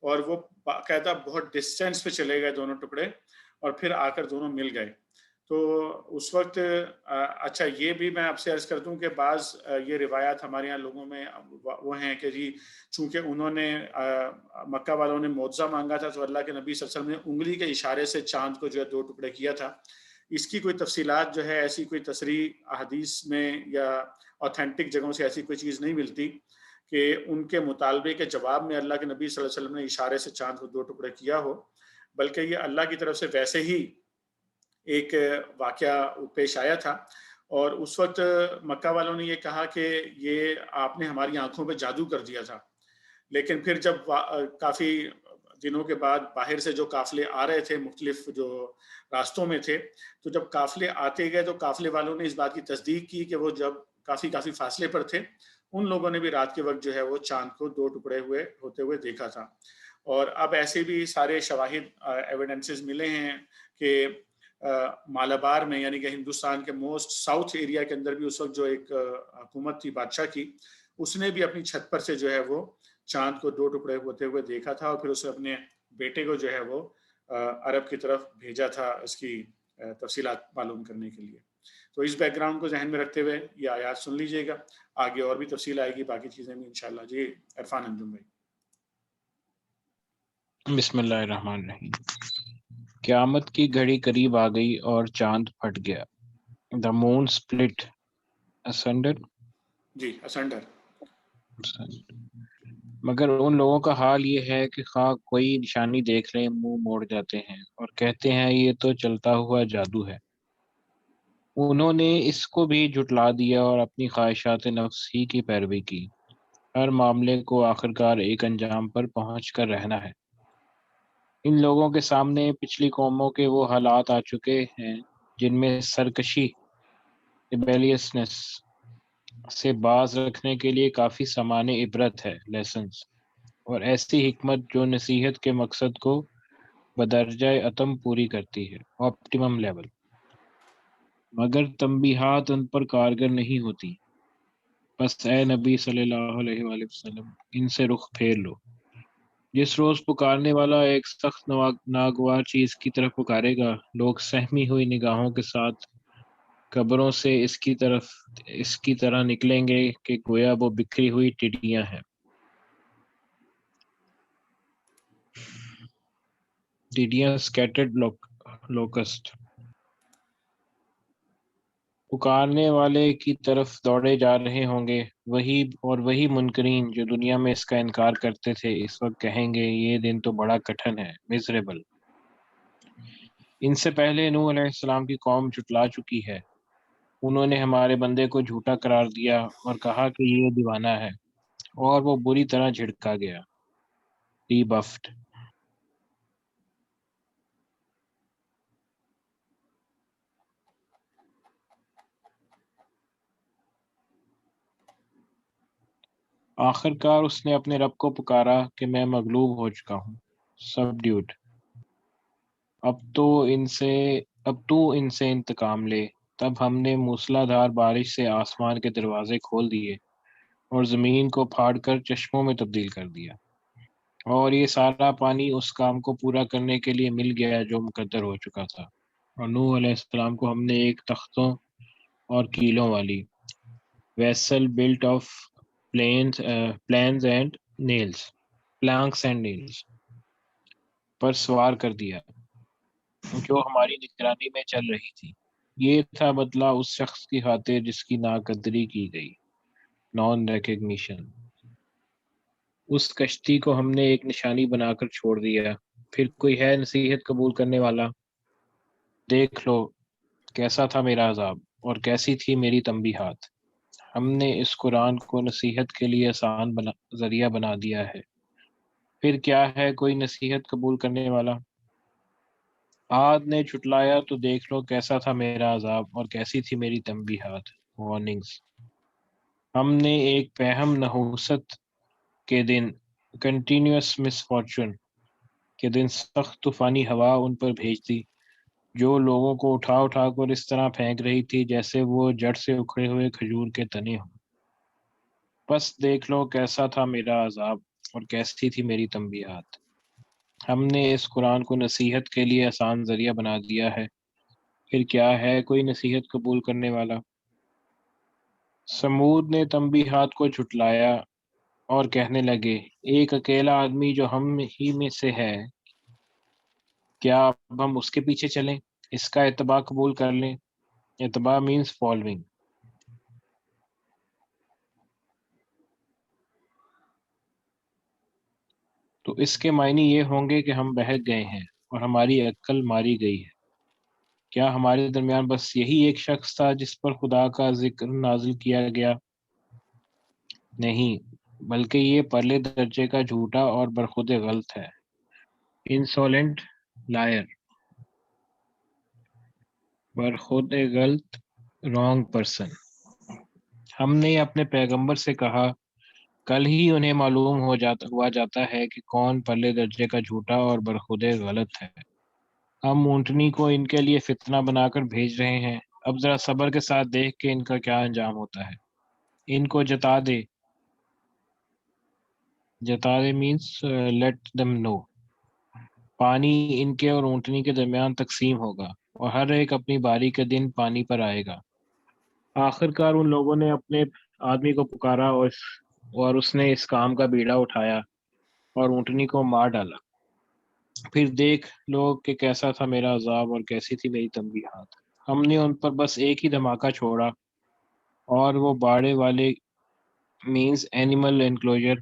اور وہ باقاعدہ بہت ڈسٹینس پہ چلے گئے دونوں ٹکڑے، اور پھر آ کر دونوں مل گئے. تو اس وقت اچھا یہ بھی میں آپ سے عرض کر دوں کہ بعض یہ روایات ہمارے یہاں لوگوں میں وہ ہیں کہ جی چونکہ انہوں نے مکہ والوں نے معجزہ مانگا تھا تو اللہ کے نبی صلی اللہ علیہ وسلم نے انگلی کے اشارے سے چاند کو جو ہے 2 ٹکڑے کیا تھا. اس کی کوئی تفصیلات جو ہے ایسی کوئی تصریح احادیث میں یا اوتھینٹک جگہوں سے ایسی کوئی چیز نہیں ملتی کہ ان کے مطالبے کے جواب میں اللہ کے نبی صلی اللہ علیہ وسلم نے اشارے سے چاند کو 2 ٹکڑے کیا ہو، بلکہ یہ اللہ کی طرف سے ویسے ہی ایک واقعہ پیش آیا تھا. اور اس وقت مکہ والوں نے یہ کہا کہ یہ آپ نے ہماری آنکھوں پہ جادو کر دیا تھا. لیکن پھر جب کافی دنوں کے بعد باہر سے جو قافلے آ رہے تھے مختلف جو راستوں میں تھے، تو جب قافلے آتے گئے تو قافلے والوں نے اس بات کی تصدیق کی کہ وہ جب کافی فاصلے پر تھے، ان لوگوں نے بھی رات کے وقت جو ہے وہ چاند کو 2 ٹکڑے ہوتے ہوئے دیکھا تھا. اور اب ایسے بھی سارے شواہد ایویڈنسز ملے ہیں کہ مالابار میں یعنی کہ ہندوستان کے موسٹ ساؤتھ ایریا کے اندر بھی اس وقت جو ایک حکومت تھی بادشاہ کی، اس نے بھی اپنی چھت پر سے جو ہے وہ چاند کو 2 ٹکڑے ہوتے ہوئے دیکھا تھا، اور پھر اس نے اپنے بیٹے کو جو ہے وہ عرب کی طرف بھیجا تھا اس کی تفصیلات معلوم کرنے کے لیے. تو اس بیک گراؤنڈ کو ذہن میں رکھتے ہوئے یہ آیات سن لیجئے گا، آگے اور بھی تفصیل آئے گی باقی چیزیں بھی انشاءاللہ. جی عرفان انجم بھائی. بسم اللہ الرحمن الرحیم. قیامت کی گھڑی قریب آ گئی اور چاند پھٹ گیا. The moon split asunder. جی اسنڈر. مگر ان لوگوں کا حال یہ ہے کہ خواہ کوئی نشانی دیکھ لیں منہ موڑ جاتے ہیں اور کہتے ہیں یہ تو چلتا ہوا جادو ہے. انہوں نے اس کو بھی جھٹلا دیا اور اپنی خواہشات نفس ہی کی پیروی کی. ہر معاملے کو آخرکار ایک انجام پر پہنچ کر رہنا ہے. ان لوگوں کے سامنے پچھلی قوموں کے وہ حالات آ چکے ہیں جن میں سرکشی ریبیلیسنس سے باز رکھنے کے لیے کافی سامان عبرت ہے، لیسنز، اور ایسی حکمت جو نصیحت کے مقصد کو بدرجہ اتم پوری کرتی ہے، آپٹیمم لیول. مگر تنبیہات ان پر کارگر نہیں ہوتی. بس اے نبی صلی اللہ علیہ وآلہ وسلم ان سے رخ پھیر لو. جس روز پکارنے والا ایک سخت ناگوار چیز کی طرف پکارے گا، لوگ سہمی ہوئی نگاہوں کے ساتھ قبروں سے اس کی طرح نکلیں گے کہ گویا وہ بکھری ہوئی ٹڈیاں ہیں. ٹڈیاں scattered locust. پکارنے والے کی طرف دوڑے جا رہے ہوں گے، وہی منکرین جو دنیا میں اس کا انکار کرتے تھے اس وقت کہیں گے یہ دن تو بڑا کٹھن ہے، miserable. ان سے پہلے نوح علیہ السلام کی قوم جھٹلا چکی ہے. انہوں نے ہمارے بندے کو جھوٹا قرار دیا اور کہا کہ یہ دیوانہ ہے، اور وہ بری طرح جھڑکا گیا، ریبفڈ. آخر کار اس نے اپنے رب کو پکارا کہ میں مغلوب ہو چکا ہوں، سبڈیوڈ. اب تو ان سے انتقام لے. تب ہم نے موسلا دھار بارش سے آسمان کے دروازے کھول دیے اور زمین کو پھاڑ کر چشموں میں تبدیل کر دیا، اور یہ سارا پانی اس کام کو پورا کرنے کے لیے مل گیا جو مقدر ہو چکا تھا. اور نوح علیہ السلام کو ہم نے ایک تختوں اور کیلوں والی vessel built of planks and nails پر سوار کر دیا جو ہماری نگرانی میں چل رہی تھی. یہ تھا بدلہ اس شخص کی خاطر جس کی ناقدری کی گئی، نان ریکگنیشن. اس کشتی کو ہم نے ایک نشانی بنا کر چھوڑ دیا. پھر کوئی ہے نصیحت قبول کرنے والا؟ دیکھ لو کیسا تھا میرا عذاب اور کیسی تھی میری تنبیہات. ہم نے اس قرآن کو نصیحت کے لیے آسان ذریعہ بنا دیا ہے. پھر کیا ہے کوئی نصیحت قبول کرنے والا؟ عاد نے جھٹلایا تو دیکھ لو کیسا تھا میرا عذاب اور کیسی تھی میری تنبیہات، وارننگز. ہم نے ایک پہم نحوست کے دن، کنٹینیوس مس فارچون کے دن، سخت طوفانی ہوا ان پر بھیج دی جو لوگوں کو اٹھا کر اس طرح پھینک رہی تھی جیسے وہ جڑ سے اکھڑے ہوئے کھجور کے تنے ہوں. بس دیکھ لو کیسا تھا میرا عذاب اور کیسی تھی میری تنبیہات. ہم نے اس قرآن کو نصیحت کے لیے آسان ذریعہ بنا دیا ہے. پھر کیا ہے کوئی نصیحت قبول کرنے والا؟ سمود نے تنبیہات کو جھٹلایا اور کہنے لگے ایک اکیلا آدمی جو ہم ہی میں سے ہے، کیا اب ہم اس کے پیچھے چلیں، اس کا اتباع قبول کر لیں؟ اتباع مینس فالوئنگ. تو اس کے معنی یہ ہوں گے کہ ہم بہک گئے ہیں اور ہماری عقل ماری گئی ہے. کیا ہمارے درمیان بس یہی ایک شخص تھا جس پر خدا کا ذکر نازل کیا گیا؟ نہیں، بلکہ یہ پرلے درجے کا جھوٹا اور برخود غلط ہے. انسولنٹ لائر، برخود غلط، رانگ پرسن. ہم نے اپنے پیغمبر سے کہا کل ہی انہیں معلوم ہوا جاتا ہے کہ کون پرلے درجے کا جھوٹا اور برخود غلط ہے. ہم اونٹنی کو ان کے لیے فتنہ بنا کر بھیج رہے ہیں. اب ذرا صبر کے ساتھ دیکھ کے ان کا کیا انجام ہوتا ہے. ان کو جتا دے مینس لیٹ دم نو. پانی ان کے اور اونٹنی کے درمیان تقسیم ہوگا اور ہر ایک اپنی باری کے دن پانی پر آئے گا. آخر کار ان لوگوں نے اپنے آدمی کو پکارا اور اس نے اس کام کا بیڑا اٹھایا اور اونٹنی کو مار ڈالا. پھر دیکھ لو کہ کیسا تھا میرا عذاب اور کیسی تھی میری تنبیہات. ہم نے ان پر بس ایک ہی دھماکہ چھوڑا اور وہ باڑے والے مینز اینیمل انکلوجر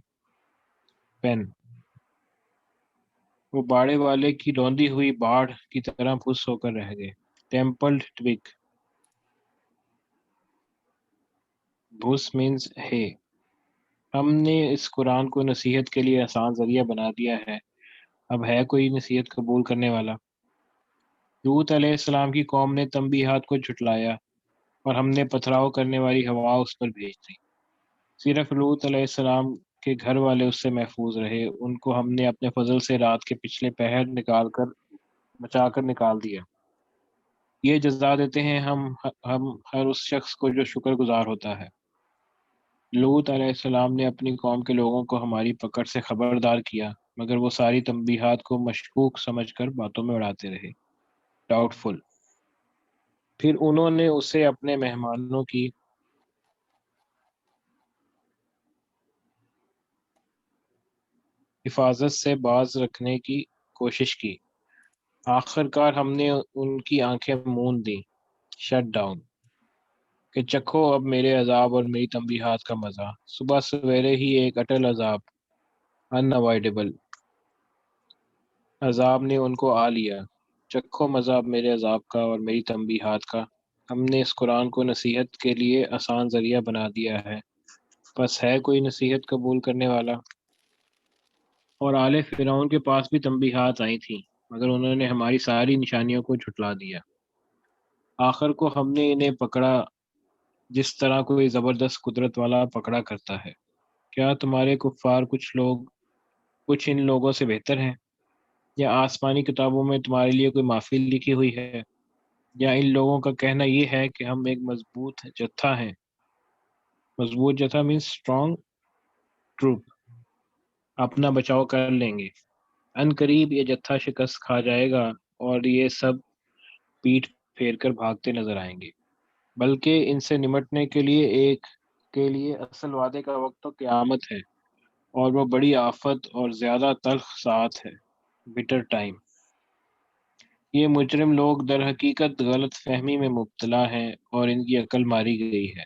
پین، وہ باڑے والے کی روندی ہوئی باڑ کی طرح پھس ہو کر رہ گئے. ٹیمپلڈ ٹوک، بھس مینز ہے. ہم نے اس قرآن کو نصیحت کے لیے آسان ذریعہ بنا دیا ہے. اب ہے کوئی نصیحت قبول کرنے والا؟ لوط علیہ السلام کی قوم نے تنبیہات کو جھٹلایا اور ہم نے پتھراؤ کرنے والی ہوا اس پر بھیج دی. صرف لوط علیہ السلام کے گھر والے اس سے محفوظ رہے. ان کو ہم نے اپنے فضل سے رات کے پچھلے پہر بچا کر نکال دیا. یہ جزا دیتے ہیں ہم ہر اس شخص کو جو شکر گزار ہوتا ہے. لوط علیہ السلام نے اپنی قوم کے لوگوں کو ہماری پکڑ سے خبردار کیا مگر وہ ساری تنبیہات کو مشکوک سمجھ کر باتوں میں اڑاتے رہے. ڈاؤٹ فل. پھر انہوں نے اسے اپنے مہمانوں کی حفاظت سے باز رکھنے کی کوشش کی۔ آخر کار ہم نے ان کی آنکھیں موند دیں، شٹ ڈاؤن، کہ چکھو اب میرے عذاب اور میری تنبیہات کا مزہ۔ صبح سویرے ہی ایک اٹل عذاب، انوائڈیبل عذاب نے ان کو آ لیا۔ چکھو مزہ اب میرے عذاب کا اور میری تنبیہات کا۔ ہم نے اس قرآن کو نصیحت کے لیے آسان ذریعہ بنا دیا ہے، بس ہے کوئی نصیحت قبول کرنے والا؟ اور آل فرعون کے پاس بھی تنبیہات آئی تھیں، مگر انہوں نے ہماری ساری نشانیوں کو جھٹلا دیا۔ آخر کو ہم نے انہیں پکڑا جس طرح کوئی زبردست قدرت والا پکڑا کرتا ہے۔ کیا تمہارے کفار کچھ ان لوگوں سے بہتر ہیں؟ یا آسمانی کتابوں میں تمہارے لیے کوئی محفل لکھی ہوئی ہے؟ یا ان لوگوں کا کہنا یہ ہے کہ ہم ایک مضبوط جتھا ہیں؟ مضبوط جتھا مینس اسٹرانگ ٹروپ، اپنا بچاؤ کر لیں گے۔ ان قریب یہ جتھا شکست کھا جائے گا اور یہ سب پیٹ پھیر کر بھاگتے نظر آئیں گے، بلکہ ان سے نمٹنے کے لیے اصل وعدے کا وقت تو قیامت ہے، اور وہ بڑی آفت اور زیادہ تلخ ساعت ہے، بٹر ٹائم۔ یہ مجرم لوگ در حقیقت غلط فہمی میں مبتلا ہیں اور ان کی عقل ماری گئی ہے۔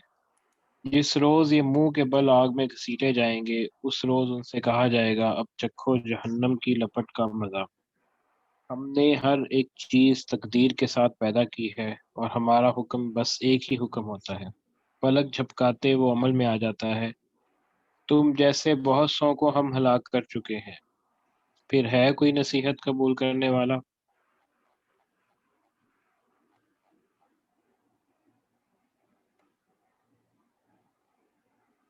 جس روز یہ منہ کے بل آگ میں گھسیٹے جائیں گے، اس روز ان سے کہا جائے گا اب چکھو جہنم کی لپٹ کا مزہ۔ ہم نے ہر ایک چیز تقدیر کے ساتھ پیدا کی ہے، اور ہمارا حکم بس ایک ہی حکم ہوتا ہے، پلک جھپکاتے وہ عمل میں آ جاتا ہے۔ تم جیسے بہت سو کو ہم ہلاک کر چکے ہیں، پھر ہے کوئی نصیحت قبول کرنے والا؟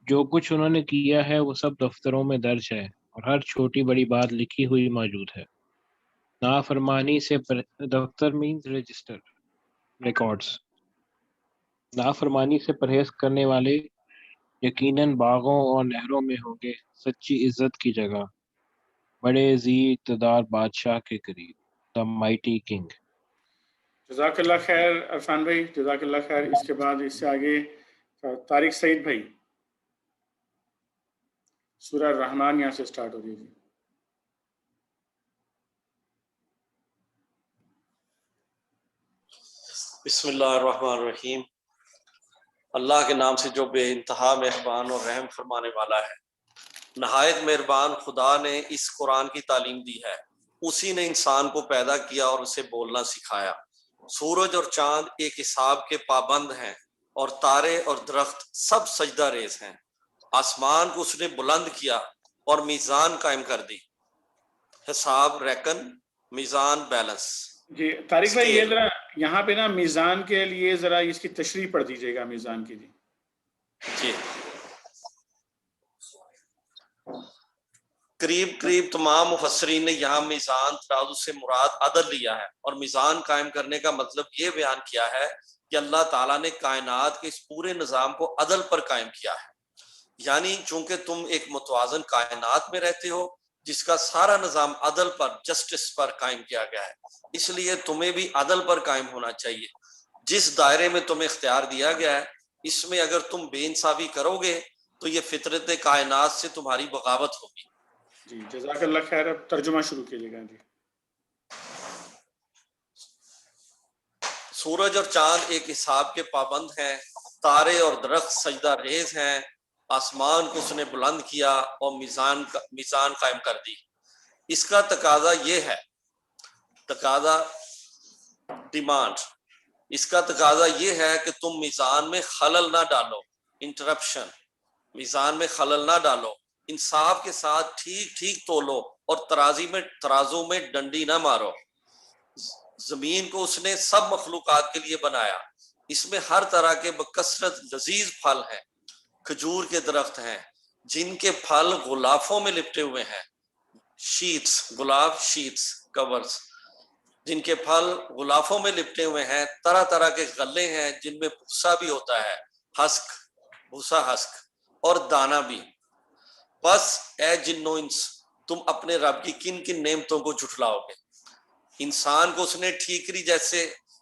جو کچھ انہوں نے کیا ہے وہ سب دفتروں میں درج ہے، اور ہر چھوٹی بڑی بات لکھی ہوئی موجود ہے۔ نافرمانی سے دفتر مینز رجسٹر، ریکارڈز۔ نافرمانی سے پرہیز کرنے والے یقیناً باغوں اور نہروں میں ہوں گے سچی عزت کی جگہ، بڑے ذی اقتدار بادشاہ کے قریب، دا مائٹی کنگ۔ جزاک اللہ خیر عرفان بھائی، جزاک اللہ خیر۔ اس کے بعد اس سے آگے طارق سعید بھائی، سورہ الرحمن یہاں سے سٹارٹ ہو رہی ہے۔ بسم اللہ الرحمن الرحیم۔ اللہ کے نام سے جو بے انتہا مہربان اور رحم فرمانے والا ہے۔ نہایت مہربان خدا نے اس قرآن کی تعلیم دی ہے، اسی نے انسان کو پیدا کیا اور اسے بولنا سکھایا۔ سورج اور چاند ایک حساب کے پابند ہیں، اور تارے اور درخت سب سجدہ ریز ہیں۔ آسمان کو اس نے بلند کیا اور میزان قائم کر دی، حساب ریکن، میزان بیلنس۔ جی طارق بھائی، یہ ذرا یہاں پہ نا میزان کے لیے ذرا اس کی تشریح پڑھ دیجیے گا، میزان کی۔ جی قریب تمام مفسرین نے یہاں میزان ترازو سے مراد عدل لیا ہے، اور میزان قائم کرنے کا مطلب یہ بیان کیا ہے کہ اللہ تعالیٰ نے کائنات کے اس پورے نظام کو عدل پر قائم کیا ہے۔ یعنی چونکہ تم ایک متوازن کائنات میں رہتے ہو جس کا سارا نظام عدل پر، جسٹس پر قائم کیا گیا ہے، اس لیے تمہیں بھی عدل پر قائم ہونا چاہیے۔ جس دائرے میں تمہیں اختیار دیا گیا ہے، اس میں اگر تم بے انصافی کرو گے تو یہ فطرت کائنات سے تمہاری بغاوت ہوگی۔ جی جزاک اللہ خیر۔ اب ترجمہ شروع کیجیے گا۔ جی سورج اور چاند ایک حساب کے پابند ہیں، تارے اور درخت سجدہ ریز ہیں، آسمان کو اس نے بلند کیا اور میزان قائم کر دی۔ اس کا تقاضا یہ ہے، ڈیمانڈ، اس کا تقاضا یہ ہے کہ تم میزان میں خلل نہ ڈالو، انٹرپشن، میزان میں خلل نہ ڈالو، انصاف کے ساتھ ٹھیک تولو، اور ترازو میں ڈنڈی نہ مارو۔ زمین کو اس نے سب مخلوقات کے لیے بنایا، اس میں ہر طرح کے بکثرت لذیذ پھل ہیں۔ کھجور کے درخت ہیں جن کے پھل غلافوں میں لپٹے ہوئے ہیں، شیٹس، غلاف شیٹس، کورز، جن کے پھل غلافوں میں لپٹے ہوئے ہیں۔ طرح طرح کے غلے ہیں جن میں بھوسا بھی ہوتا ہے، بھوسا ہسک، اور دانہ بھی۔ بس اے جنو انس، تم اپنے رب کی کن کن نعمتوں کو جھٹلاؤ گے؟ انسان کو اس نے ٹھیکری جیسے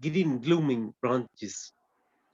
green blooming branches,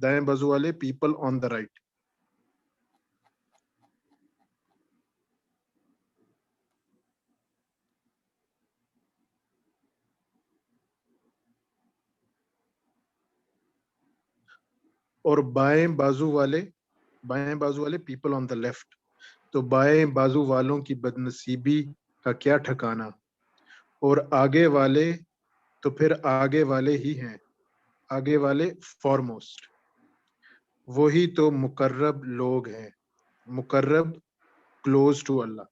دائیں بازو والے people on the right. اور بائیں بازو والے people on the left. تو بائیں بازو والوں کی بدنصیبی کا کیا ٹھکانہ، اور آگے والے تو پھر آگے والے ہی ہیں، آگے والے فارموسٹ، وہی تو مقرب لوگ ہیں، مقرب کلوز ٹو اللہ،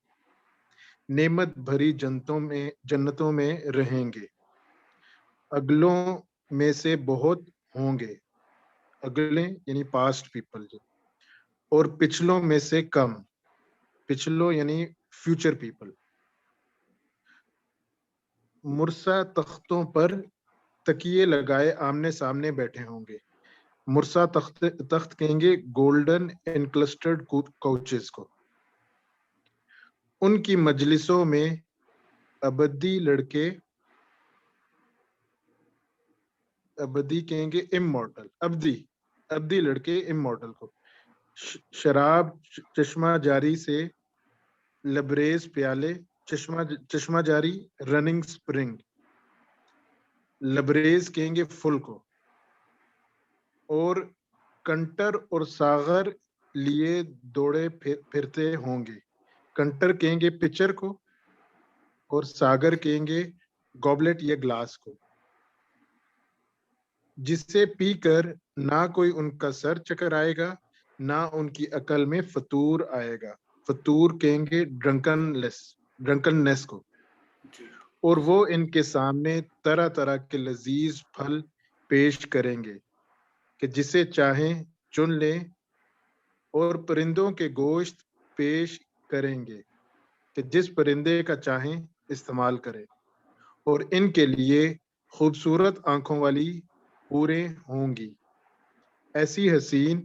نعمت بھری جنتوں میں رہیں گے، اگلوں میں سے بہت ہوں گے، اگلے یعنی پاسٹ پیپل، اور پچھلوں میں سے کم، پچھلوں یعنی فیوچر پیپل، مرصع تختوں پر تکیے لگائے آمنے سامنے بیٹھے ہوں گے، مرصع تخت کہیں گے گولڈن انکلسٹرڈ کوچز کو، ان کی مجلسوں میں ابدی لڑکے، ابدی کہیں گے امورٹل، ابدی لڑکے امورٹل کو، شراب چشمہ جاری سے لبریز پیالے، چشمہ جاری رننگ سپرنگ، لبریز کہیں گے فل کو، اور کنٹر اور ساغر لیے دوڑے پھرتے ہوں گے، کنٹر کہیں گے پچر کو، اور ساگر کہیں گے گوبلٹ یا گلاس کو، جس سے پی کر نہ کوئی ان کا سر چکر آئے گا، نہ ان کی عقل میں فطور آئے گا، فطور کہیں گے ڈرنکننس کو، اور وہ ان کے سامنے طرح طرح کے لذیذ پھل پیش کریں گے کہ جسے چاہیں چن لیں، اور پرندوں کے گوشت پیش کریں گے کہ جس پرندے کا چاہیں استعمال کریں، اور ان کے لیے خوبصورت آنکھوں والی حوریں ہوں گی، ایسی حسین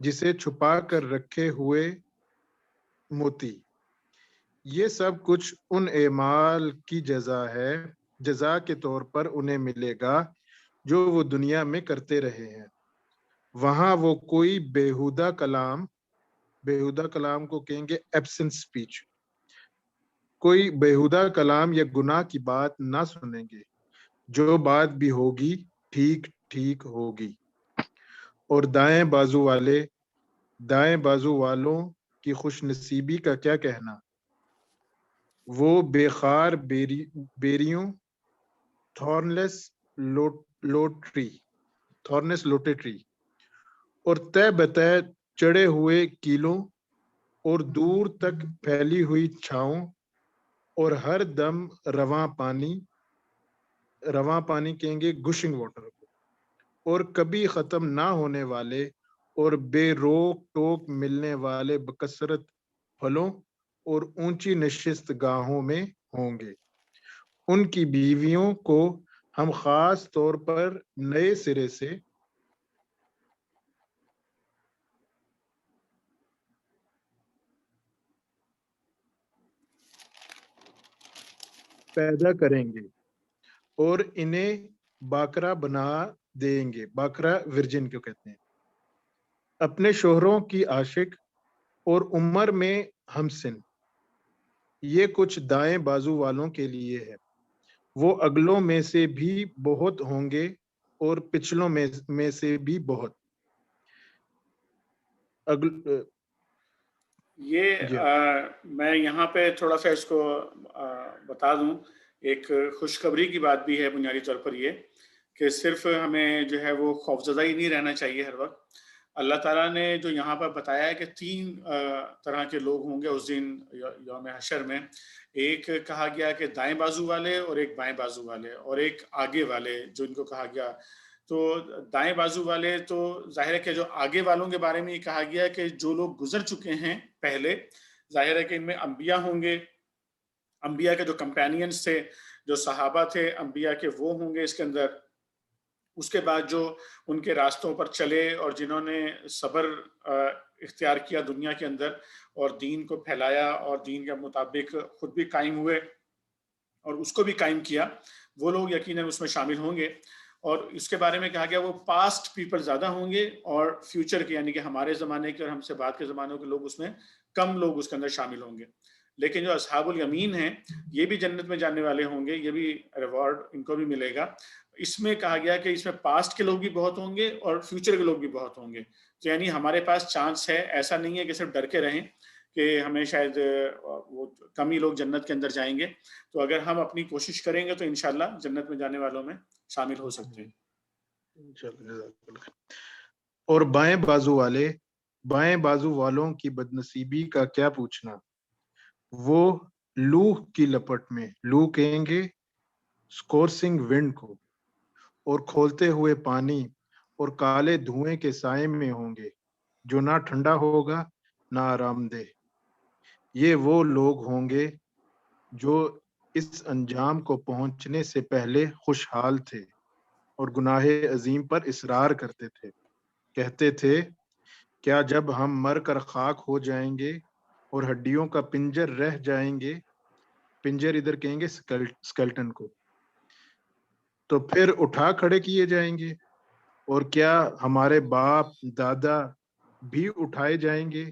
جسے چھپا کر رکھے ہوئے موتی، یہ سب کچھ ان اعمال کی جزا ہے، جزا کے طور پر انہیں ملے گا جو وہ دنیا میں کرتے رہے ہیں، وہاں وہ کوئی بیہودہ کلام کو کہیں گے ایبسنٹ سپیچ، کوئی بیہودہ کلام یا گناہ کی بات نہ سنیں گے، جو بات بھی ہوگی ٹھیک ہوگی، اور دائیں بازو والوں کی خوش نصیبی کا کیا کہنا، وہ بے خار بیریوں، تھورنلیس لوٹے ٹری، اور تہ بتہ چڑھے ہوئے کیلوں، اور دور تک پھیلی ہوئی چھاؤں، اور ہر دم رواں پانی کہیں گے گشنگ واٹر کو، اور کبھی ختم نہ ہونے والے اور بے روک ٹوک ملنے والے بکثرت پھلوں اور اونچی نشست گاہوں میں ہوں گے، ان کی بیویوں کو ہم خاص طور پر نئے سرے سے پیدا کریں گے، اور انہیں باکرا بنا دیں گے، باکرا ورجن کیوں کہتے ہیں، اپنے شوہروں کی عاشق اور عمر میں ہمسن، یہ کچھ دائیں بازو والوں کے لیے ہے، وہ اگلوں میں سے بھی بہت ہوں گے اور پچھلوں میں سے بھی بہت، میں یہاں پہ تھوڑا سا اس کو بتا دوں، ایک خوشخبری کی بات بھی ہے بنیادی طور پر یہ کہ صرف ہمیں جو ہے وہ خوفزدہ ہی نہیں رہنا چاہیے ہر وقت، اللہ تعالیٰ نے جو یہاں پر بتایا ہے کہ 3 طرح کے لوگ ہوں گے اس دن یوم حشر میں، ایک کہا گیا کہ دائیں بازو والے، اور ایک بائیں بازو والے، اور ایک آگے والے جو ان کو کہا گیا، تو دائیں بازو والے تو ظاہر ہے کہ جو آگے والوں کے بارے میں یہ کہا گیا کہ جو لوگ گزر چکے ہیں پہلے، ظاہر ہے کہ ان میں انبیاء ہوں گے، انبیاء کے جو کمپینینز تھے، جو صحابہ تھے انبیاء کے، وہ ہوں گے اس کے اندر، اس کے بعد جو ان کے راستوں پر چلے اور جنہوں نے صبر اختیار کیا دنیا کے اندر اور دین کو پھیلایا اور دین کے مطابق خود بھی قائم ہوئے اور اس کو بھی قائم کیا، وہ لوگ یقیناً اس میں شامل ہوں گے، اور اس کے بارے میں کہا گیا وہ پاسٹ پیپل زیادہ ہوں گے اور فیوچر کے یعنی کہ ہمارے زمانے کے اور ہم سے بعد کے زمانوں کے لوگ اس میں کم لوگ اس کے اندر شامل ہوں گے. لیکن جو اصحاب الیمین ہیں یہ بھی جنت میں جانے والے ہوں گے, یہ بھی ریوارڈ ان کو بھی ملے گا. اس میں کہا گیا کہ اس میں پاسٹ کے لوگ بھی بہت ہوں گے اور فیوچر کے لوگ بھی بہت ہوں گے. تو یعنی ہمارے پاس چانس ہے, ایسا نہیں ہے کہ صرف ڈر کے رہیں کہ ہمیں شاید وہ کم ہی لوگ جنت کے اندر جائیں گے. تو اگر ہم اپنی کوشش کریں گے تو انشاءاللہ جنت میں جانے والوں میں شامل ہو سکتے ہیں. اور بائیں بازو والوں کی بدنصیبی کا کیا پوچھنا, وہ لوح کی لپٹ میں, لوح کہیں گے سکورسنگ ونڈ کو, اور کھولتے ہوئے پانی اور کالے دھوئیں کے سائے میں ہوں گے جو نہ ٹھنڈا ہوگا نہ آرام دہ. یہ وہ لوگ ہوں گے جو اس انجام کو پہنچنے سے پہلے خوشحال تھے اور گناہ عظیم پر اصرار کرتے تھے. کہتے تھے کیا جب ہم مر کر خاک ہو جائیں گے اور ہڈیوں کا پنجر رہ جائیں گے, پنجر ادھر کہیں گے سکیلٹن کو, تو پھر اٹھا کھڑے کیے جائیں گے, اور کیا ہمارے باپ دادا بھی اٹھائے جائیں گے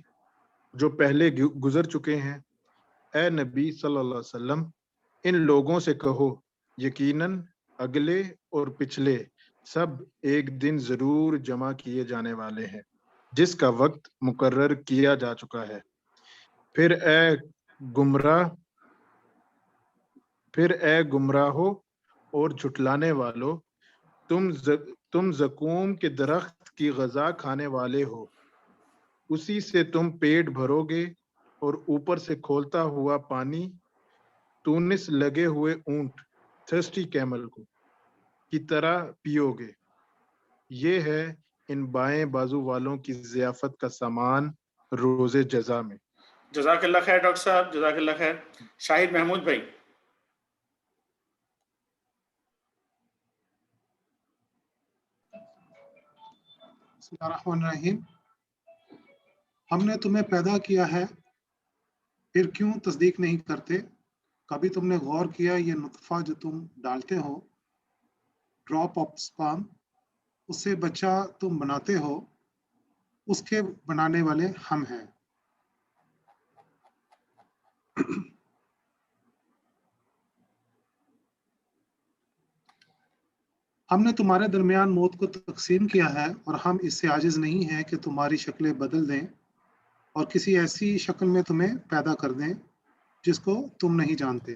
جو پہلے گزر چکے ہیں. اے نبی صلی اللہ علیہ وسلم ان لوگوں سے کہو یقیناً اگلے اور پچھلے سب ایک دن ضرور جمع کیے جانے والے ہیں جس کا وقت مقرر کیا جا چکا ہے. پھر اے گمراہو اور جھٹلانے والو, تم زقوم کے درخت کی غذا کھانے والے ہو, اسی سے تم پیٹ بھرو گے اور اوپر سے کھولتا ہوا پانی تونس لگے ہوئے اونٹ تھرسٹی کیمل کو کی طرح پیو گے. یہ ہے ان بائیں بازو والوں کی ضیافت کا سامان روز جزا میں. جزاک اللہ خیر ڈاکٹر صاحب, جزاک اللہ خیر. شاہد محمود بھائی. بسم اللہ الرحمن الرحیم. ہم نے تمہیں پیدا کیا ہے پھر کیوں تصدیق نہیں کرتے؟ کبھی تم نے غور کیا یہ نطفہ جو تم ڈالتے ہو, ڈراپ آف سپرم, اس سے بچہ تم بناتے ہو, اس کے بنانے والے ہم ہیں. ہم نے تمہارے درمیان موت کو تقسیم کیا ہے اور ہم اس سے عاجز نہیں ہیں کہ تمہاری شکلیں بدل دیں اور کسی ایسی شکل میں تمہیں پیدا کر دیں جس کو تم نہیں جانتے.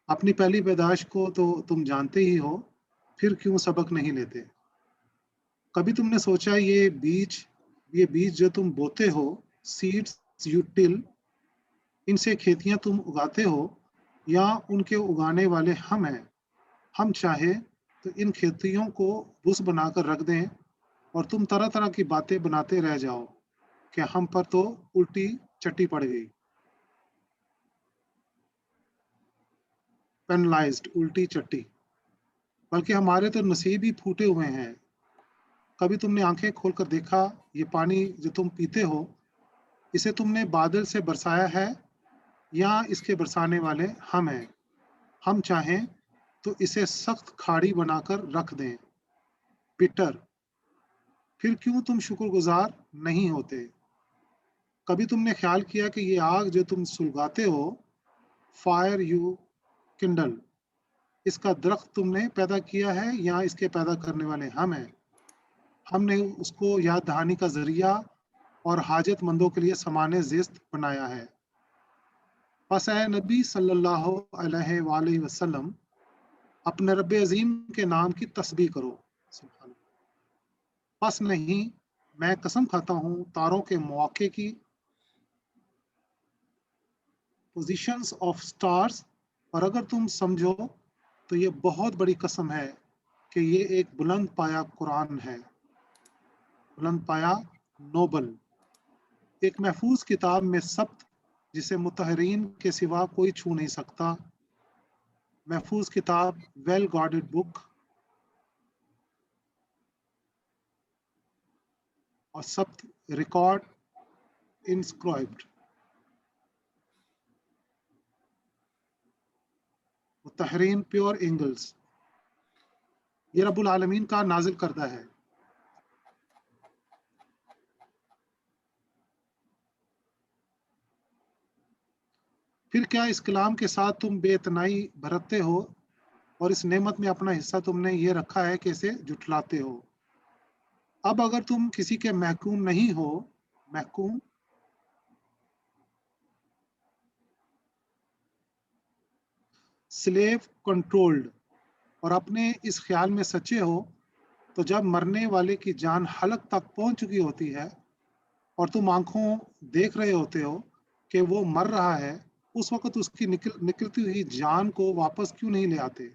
اپنی پہلی پیدائش کو تو تم جانتے ہی ہو, پھر کیوں سبق نہیں لیتے؟ کبھی تم نے سوچا یہ بیج جو تم بوتے ہو, سیڈز یو ٹل, ان سے کھیتیاں تم اگاتے ہو یا ان کے اگانے والے ہم ہیں؟ ہم چاہے تو ان کھیتیوں کو بس بنا کر رکھ دیں اور تم طرح طرح کی باتیں بناتے رہ جاؤ کہ ہم پر تو الٹی چٹی پڑ گئی. پینلائزڈ, الٹی چٹی, بلکہ ہمارے تو نصیب ہی پھوٹے ہوئے ہیں. کبھی تم نے آنکھیں کھول کر دیکھا یہ پانی جو تم پیتے ہو اسے تم نے بادل سے برسایا ہے یا اس کے برسانے والے ہم ہیں؟ ہم چاہیں تو اسے سخت کھاڑی بنا کر رکھ دیں. بٹر, پھر کیوں تم شکر گزار نہیں ہوتے؟ کبھی تم نے خیال کیا کہ یہ آگ جو تم سلگاتے ہو, فائر یو کنڈل, اس کا درخت تم نے پیدا کیا ہے یا اس کے پیدا کرنے والے ہم ہیں؟ ہم نے اس کو یاد دہانی کا ذریعہ اور حاجت مندوں کے لیے سامان زیست بنایا ہے. پس اے نبی صلی اللہ علیہ وآلہ وسلم اپنے رب عظیم کے نام کی تسبیح کرو. سبحان اللہ. پس نہیں, میں قسم کھاتا ہوں تاروں کے مواقع کی, پوزیشنز آف سٹارز, اور اگر تم سمجھو تو یہ بہت بڑی قسم ہے کہ یہ ایک بلند پایا قرآن ہے, بلند پایا, نوبل, ایک محفوظ کتاب میں ثبت جسے مطہرین کے سوا کوئی چھو نہیں سکتا. محفوظ کتاب, ویل گارڈڈ بک, اور ثبت, ریکارڈ, انسکرائبڈ. مطہرین, پیور اینگلز. یہ رب العالمین کا نازل کردہ ہے۔ پھر کیا اس کلام کے ساتھ تم بے اتنائی برتتے ہو اور اس نعمت میں اپنا حصہ تم نے یہ رکھا ہے کہ اسے جھٹلاتے ہو؟ اب اگر تم کسی کے محکوم نہیں ہو، محکوم سلیو کنٹرولڈ، اور اپنے اس خیال میں سچے ہو، تو جب مرنے والے کی جان حلق تک پہنچ چکی ہوتی ہے اور تم آنکھوں دیکھ رہے ہوتے ہو کہ وہ مر رہا ہے، اس وقت اس کی نکلتی ہوئی جان کو واپس کیوں نہیں لے آتے؟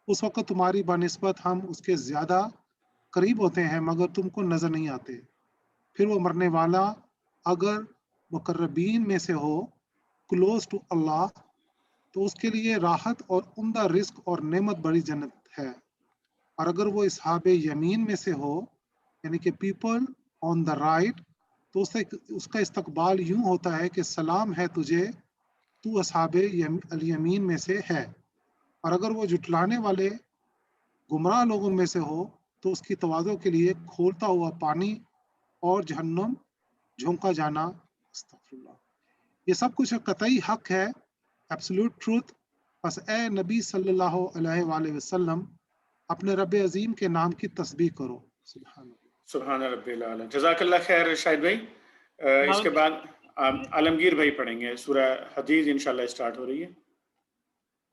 اس وقت تمہاری بنسبت ہم اس کے زیادہ قریب ہوتے ہیں مگر تم کو نظر نہیں آتے۔ پھر وہ مرنے والا اگر مقربین میں سے ہو، کلوز ٹو اللہ، تو اس کے لیے راحت اور عمدہ رزق اور نعمت بڑی جنت ہے، اور اگر وہ اصحاب یمین میں سے ہو، یعنی کہ پیپل آن دا رائٹ، تو اس کا استقبال یوں ہوتا ہے کہ سلام ہے تجھے، تو اصحاب الیمین میں سے ہے، اور اگر وہ جھٹلانے والے گمراہ لوگوں میں سے ہو تو اس کی تواضع کے لیے کھولتا ہوا پانی اور جہنم جھونکا جانا۔ استغفر اللہ۔ یہ سب کچھ قطعی حق ہے، ایبسولوٹ ٹروتھ۔ پس اے نبی صلی اللہ علیہ وآلہ وسلم اپنے رب عظیم کے نام کی تسبیح کرو۔ سبحان اللہ۔ سبحان رب العالمین۔ جزاک اللہ خیر شاہد بھائی۔ اس کے بعد عالمگیر بھائی پڑھیں گے، سورہ حدید انشاءاللہ اسٹارٹ ہو رہی ہے۔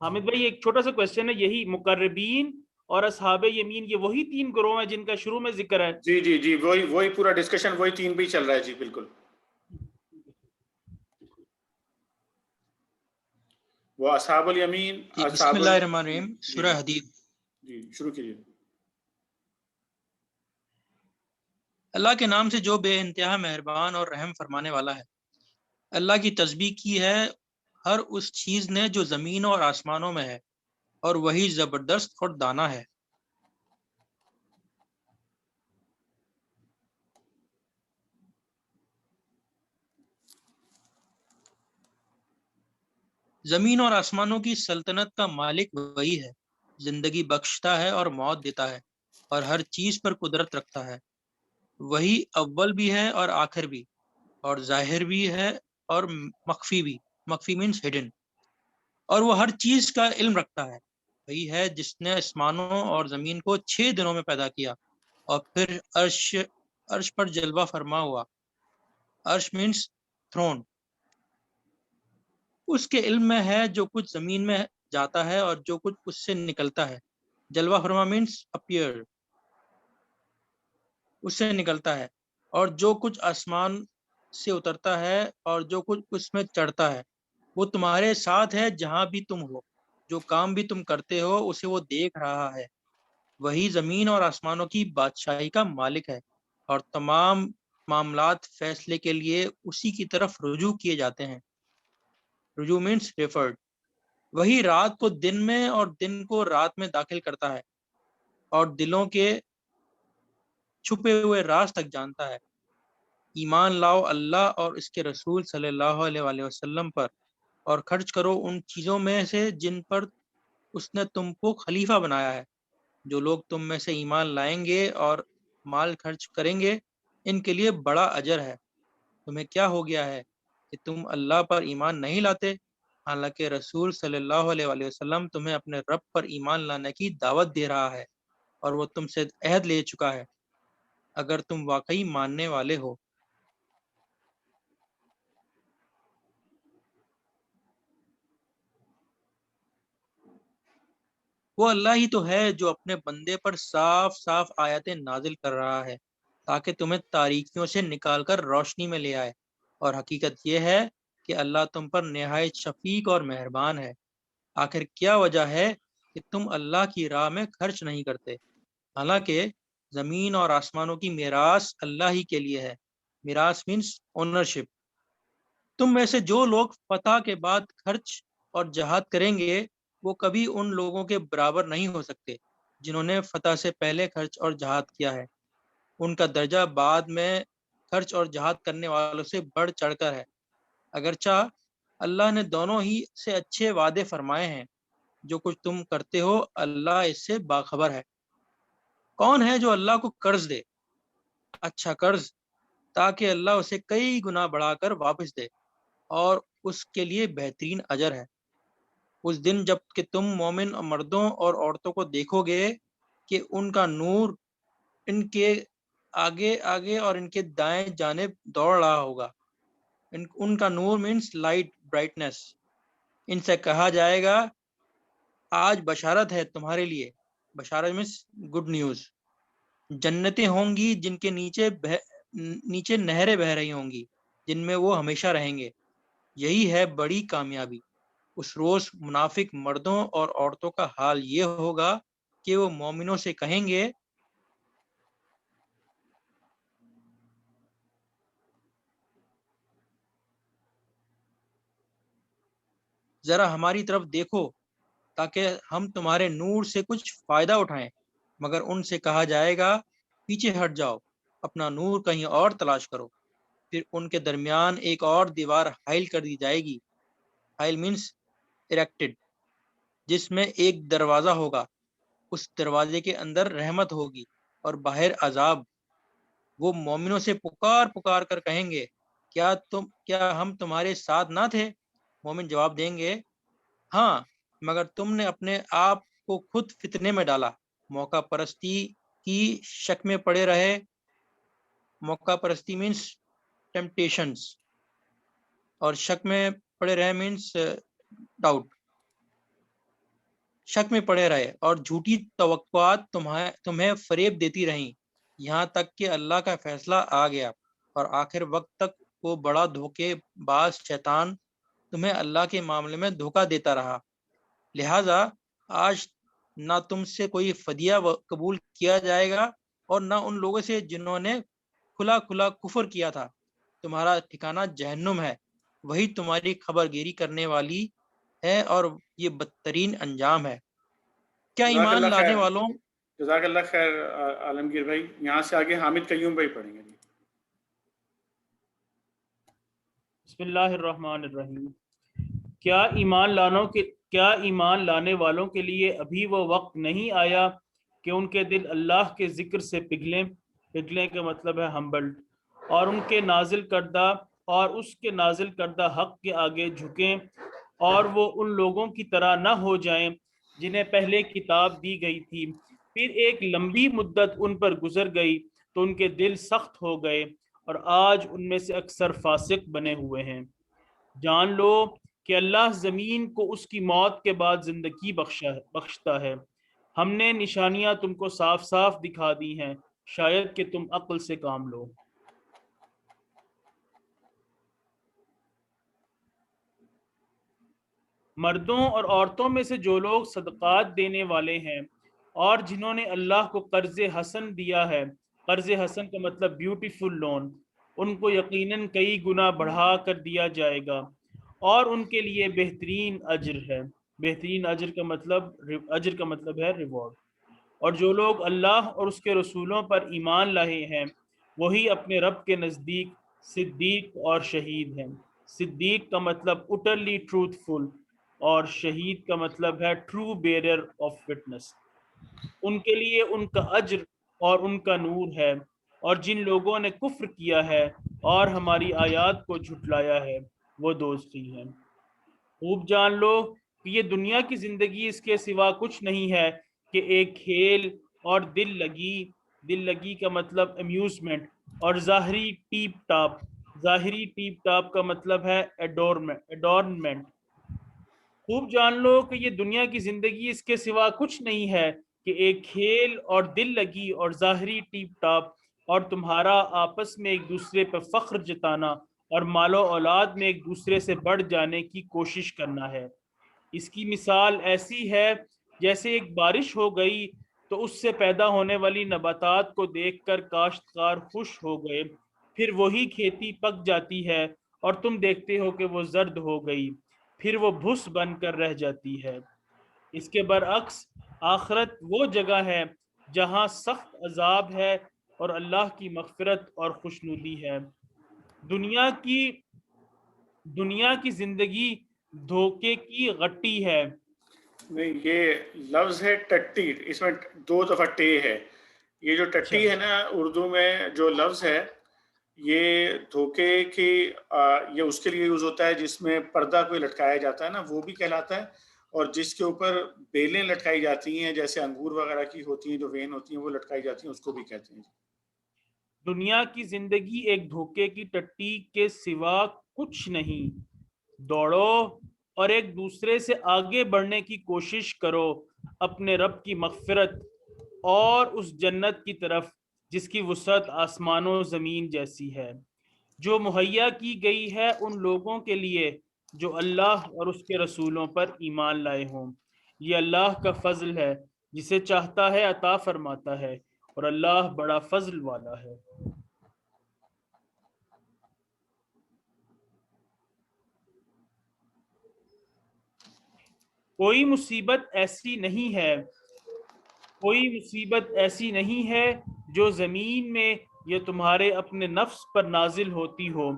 حامد بھائی ایک چھوٹا سا کویسچن ہے، یہی مقربین اور اصحاب یمین یہ وہی تین گروہ ہیں جن کا شروع میں ذکر ہے؟ جی جی جی، وہی پورا ڈسکشن وہی تین پہ ہی چل رہا ہے، جی بالکل۔ وہ اصحاب الیمین، بسم اللہ الرحمن الرحیم، سورہ حدید۔ جی شروع کیجیے۔ اللہ کے نام سے جو بے انتہا مہربان اور رحم فرمانے والا ہے۔ اللہ کی تسبیح کی ہے ہر اس چیز نے جو زمین اور آسمانوں میں ہے، اور وہی زبردست اور دانا ہے۔ زمین اور آسمانوں کی سلطنت کا مالک وہی ہے، زندگی بخشتا ہے اور موت دیتا ہے، اور ہر چیز پر قدرت رکھتا ہے۔ وہی اول بھی ہے اور آخر بھی، اور ظاہر بھی ہے اور مخفی بھی، مخفی مینس ہڈن، اور وہ ہر چیز کا علم رکھتا ہے۔ وہی ہے جس نے آسمانوں اور زمین کو 6 دنوں میں پیدا کیا اور پھر عرش پر جلوہ فرما ہوا۔ عرش مینس تھرون۔ اس کے علم میں ہے جو کچھ زمین میں جاتا ہے اور جو کچھ اس سے نکلتا ہے۔ جلوہ فرما مینس اپیئر، اس سے نکلتا ہے، اور جو کچھ آسمان سے اترتا ہے اور جو کچھ اس میں چڑھتا ہے۔ وہ تمہارے ساتھ ہے جہاں بھی تم ہو، جو کام بھی تم کرتے ہو اسے وہ دیکھ رہا ہے۔ وہی زمین اور آسمانوں کی بادشاہی کا مالک ہے، اور تمام معاملات فیصلے کے لیے اسی کی طرف رجوع کیے جاتے ہیں۔ رجوع مینس ریفرڈ۔ وہی رات کو دن میں اور دن کو رات میں داخل کرتا ہے، اور دلوں کے چھپے ہوئے راز تک جانتا ہے۔ ایمان لاؤ اللہ اور اس کے رسول صلی اللہ علیہ وآلہ وسلم پر، اور خرچ کرو ان چیزوں میں سے جن پر اس نے تم کو خلیفہ بنایا ہے۔ جو لوگ تم میں سے ایمان لائیں گے اور مال خرچ کریں گے، ان کے لیے بڑا اجر ہے۔ تمہیں کیا ہو گیا ہے کہ تم اللہ پر ایمان نہیں لاتے، حالانکہ رسول صلی اللہ علیہ وآلہ وسلم تمہیں اپنے رب پر ایمان لانے کی دعوت دے رہا ہے، اور وہ تم سے عہد لے چکا ہے، اگر تم واقعی ماننے والے ہو۔ وہ اللہ ہی تو ہے جو اپنے بندے پر صاف صاف آیتیں نازل کر رہا ہے تاکہ تمہیں تاریکیوں سے نکال کر روشنی میں لے آئے، اور حقیقت یہ ہے کہ اللہ تم پر نہایت شفیق اور مہربان ہے۔ آخر کیا وجہ ہے کہ تم اللہ کی راہ میں خرچ نہیں کرتے، حالانکہ زمین اور آسمانوں کی میراث اللہ ہی کے لیے ہے۔ میراث مینس اونرشپ۔ تم میں سے جو لوگ فتح کے بعد خرچ اور جہاد کریں گے وہ کبھی ان لوگوں کے برابر نہیں ہو سکتے جنہوں نے فتح سے پہلے خرچ اور جہاد کیا ہے۔ ان کا درجہ بعد میں خرچ اور جہاد کرنے والوں سے بڑھ چڑھ کر ہے، اگرچہ اللہ نے دونوں ہی سے اچھے وعدے فرمائے ہیں۔ جو کچھ تم کرتے ہو اللہ اس سے باخبر ہے۔ کون ہے جو اللہ کو قرض دے، اچھا قرض، تاکہ اللہ اسے کئی گنا بڑھا کر واپس دے اور اس کے لیے بہترین اجر ہے۔ اس دن جب کہ تم مومن مردوں اور عورتوں کو دیکھو گے کہ ان کا نور ان کے آگے آگے اور ان کے دائیں جانب دوڑ رہا ہوگا۔ ان کا نور مینس لائٹ، برائٹنس۔ ان سے کہا جائے گا آج بشارت ہے تمہارے لیے، بشارت مینس گڈ نیوز، جنتیں ہوں گی جن کے نیچے نہریں بہہ رہی ہوں گی، جن میں وہ ہمیشہ رہیں گے۔ یہی ہے بڑی کامیابی۔ اس روز منافق مردوں اور عورتوں کا حال یہ ہوگا کہ وہ مومنوں سے کہیں گے ذرا ہماری طرف دیکھو تاکہ ہم تمہارے نور سے کچھ فائدہ اٹھائیں، مگر ان سے کہا جائے گا پیچھے ہٹ جاؤ، اپنا نور کہیں اور تلاش کرو۔ پھر ان کے درمیان ایک اور دیوار حائل کر دی جائے گی، حائل مینس اریکٹڈ، جس میں ایک دروازہ ہوگا، اس دروازے کے اندر رحمت ہوگی اور باہر عذاب۔ وہ مومنوں سے پکار پکار کر کہیں گے کیا ہم تمہارے ساتھ نہ تھے؟ مومن جواب دیں گے ہاں، مگر تم نے اپنے آپ کو خود فتنے میں ڈالا، موقع پرستی کی شک میں پڑے رہے۔ موقع پرستی مینس ٹیمپٹیشنز، اور شک میں پڑے رہے مینس ڈاؤٹ، شک میں پڑے رہے اور جھوٹی توقعات تمہیں فریب دیتی رہیں، یہاں تک کہ اللہ کا فیصلہ آ گیا اور آخر وقت تک وہ بڑا دھوکے باز شیطان تمہیں اللہ کے معاملے میں دھوکہ دیتا رہا۔ لہٰذا آج نہ تم سے کوئی فدیہ قبول کیا جائے گا اور نہ ان لوگوں سے جنہوں نے کھلا کھلا کفر کیا تھا۔ تمہارا ٹھکانہ جہنم ہے، وہی تمہاری خبر گیری کرنے والی ہے اور یہ بدترین انجام ہے۔ کیا ایمان لانے والوں، جزاک اللہ خیر عالمگیر بھائی، یہاں سے آگے حامد قیوم بھائی پڑھیں گے۔ بسم اللہ الرحمن الرحیم۔ کیا ایمان لانے والوں کے لیے ابھی وہ وقت نہیں آیا کہ ان کے دل اللہ کے ذکر سے پگھلیں کا مطلب ہے ہمبلڈ، اور ان کے نازل کردہ حق کے آگے جھکیں، اور وہ ان لوگوں کی طرح نہ ہو جائیں جنہیں پہلے کتاب دی گئی تھی، پھر ایک لمبی مدت ان پر گزر گئی تو ان کے دل سخت ہو گئے، اور آج ان میں سے اکثر فاسق بنے ہوئے ہیں۔ جان لو کہ اللہ زمین کو اس کی موت کے بعد زندگی بخشتا ہے۔ ہم نے نشانیاں تم کو صاف صاف دکھا دی ہیں، شاید کہ تم عقل سے کام لو۔ مردوں اور عورتوں میں سے جو لوگ صدقات دینے والے ہیں اور جنہوں نے اللہ کو قرض حسن دیا ہے، قرض حسن کا مطلب بیوٹیفل لون، ان کو یقیناً کئی گنا بڑھا کر دیا جائے گا اور ان کے لیے بہترین اجر ہے۔ بہترین اجر کا مطلب ہے ریوارڈ۔ اور جو لوگ اللہ اور اس کے رسولوں پر ایمان لائے ہیں وہی اپنے رب کے نزدیک صدیق اور شہید ہیں۔ صدیق کا مطلب اٹرلی ٹروتھفل اور شہید کا مطلب ہے ٹرو بیئرر آف وٹنس۔ ان کے لیے ان کا اجر اور ان کا نور ہے، اور جن لوگوں نے کفر کیا ہے اور ہماری آیات کو جھٹلایا ہے وہ دوزخی ہیں۔ خوب جان لو کہ یہ دنیا کی زندگی اس کے سوا کچھ نہیں ہے کہ ایک کھیل اور دل لگی کا مطلب امیوزمنٹ اور ظاہری ٹیپ ٹاپ کا مطلب ہے ایڈورنمنٹ۔ خوب جان لو کہ یہ دنیا کی زندگی اس کے سوا کچھ نہیں ہے کہ ایک کھیل اور دل لگی اور ظاہری ٹیپ ٹاپ اور تمہارا آپس میں ایک دوسرے پہ فخر جتانا اور مال و اولاد میں ایک دوسرے سے بڑھ جانے کی کوشش کرنا ہے۔ اس کی مثال ایسی ہے جیسے ایک بارش ہو گئی تو اس سے پیدا ہونے والی نباتات کو دیکھ کر کاشتکار خوش ہو گئے، پھر وہی کھیتی پک جاتی ہے اور تم دیکھتے ہو کہ وہ زرد ہو گئی، پھر وہ بھس بن کر رہ جاتی ہے۔ اس کے برعکس آخرت وہ جگہ ہے جہاں سخت عذاب ہے اور اللہ کی مغفرت اور خوشنودی ہے۔ دنیا کی زندگی دھوکے کی غٹی ہے۔ نہیں، یہ لفظ ہے ٹٹی، اس میں 2 دفعہ ٹے ہے۔ یہ جو ٹٹی ہے نا اردو میں جو لفظ ہے یہ دھوکے کی یہ اس کے لیے یوز ہوتا ہے جس میں پردہ کوئی لٹکایا جاتا ہے نا وہ بھی کہلاتا ہے، اور جس کے اوپر بیلیں لٹکائی جاتی ہیں جیسے انگور وغیرہ کی ہوتی ہیں جو وین ہوتی ہیں وہ لٹکائی جاتی ہیں اس کو بھی کہتے ہیں. دنیا کی زندگی ایک دھوکے کی ٹٹی کے سوا کچھ نہیں. دوڑو اور ایک دوسرے سے آگے بڑھنے کی کوشش کرو اپنے رب کی مغفرت اور اس جنت کی طرف جس کی وسعت آسمان و زمین جیسی ہے، جو مہیا کی گئی ہے ان لوگوں کے لیے جو اللہ اور اس کے رسولوں پر ایمان لائے ہوں. یہ اللہ کا فضل ہے، جسے چاہتا ہے عطا فرماتا ہے، اور اللہ بڑا فضل والا ہے. کوئی مصیبت ایسی نہیں ہے جو زمین میں یا تمہارے اپنے نفس پر نازل ہوتی ہو.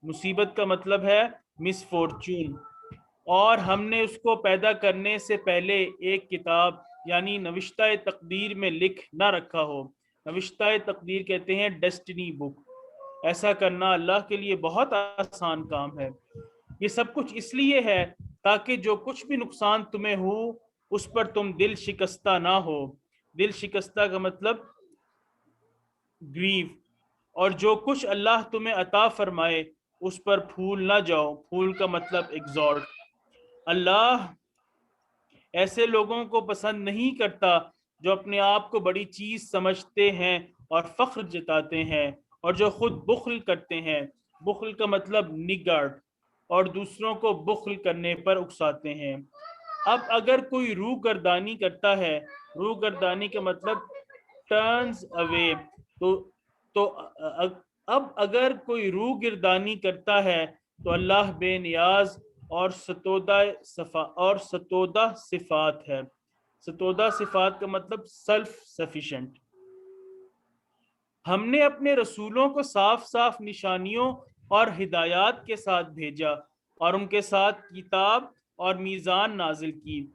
مصیبت کا مطلب ہے مس فورچون. اور ہم نے اس کو پیدا کرنے سے پہلے ایک کتاب یعنی نوشتہ تقدیر میں لکھ نہ رکھا ہو. نوشتہ تقدیر کہتے ہیں ڈیسٹنی بک. ایسا کرنا اللہ کے لیے بہت آسان کام ہے. یہ سب کچھ اس لیے ہے تاکہ جو کچھ بھی نقصان تمہیں ہو اس پر تم دل شکستہ نہ ہو. دل شکستہ کا مطلب گریو. اور جو کچھ اللہ تمہیں عطا فرمائے اس پر پھول نہ جاؤ. پھول کا مطلب ایگزالٹ. اللہ ایسے لوگوں کو پسند نہیں کرتا جو اپنے آپ کو بڑی چیز سمجھتے ہیں اور فخر جتاتے ہیں اور جو خود بخل کرتے ہیں. بخل کا مطلب نگارڈ، اور دوسروں کو بخل کرنے پر اکساتے ہیں. اب اگر کوئی روح گردانی کرتا ہے، روح گردانی کا مطلب ٹرنز اوے، تو اب اگر کوئی روح گردانی کرتا ہے تو اللہ بے نیاز اور ستودہ صفات ہے. ستودہ صفات کا مطلب سیلف سفیشینٹ. ہم نے اپنے رسولوں کو صاف صاف نشانیوں اور ہدایات کے ساتھ بھیجا اور ان کے ساتھ کتاب اور میزان نازل کی.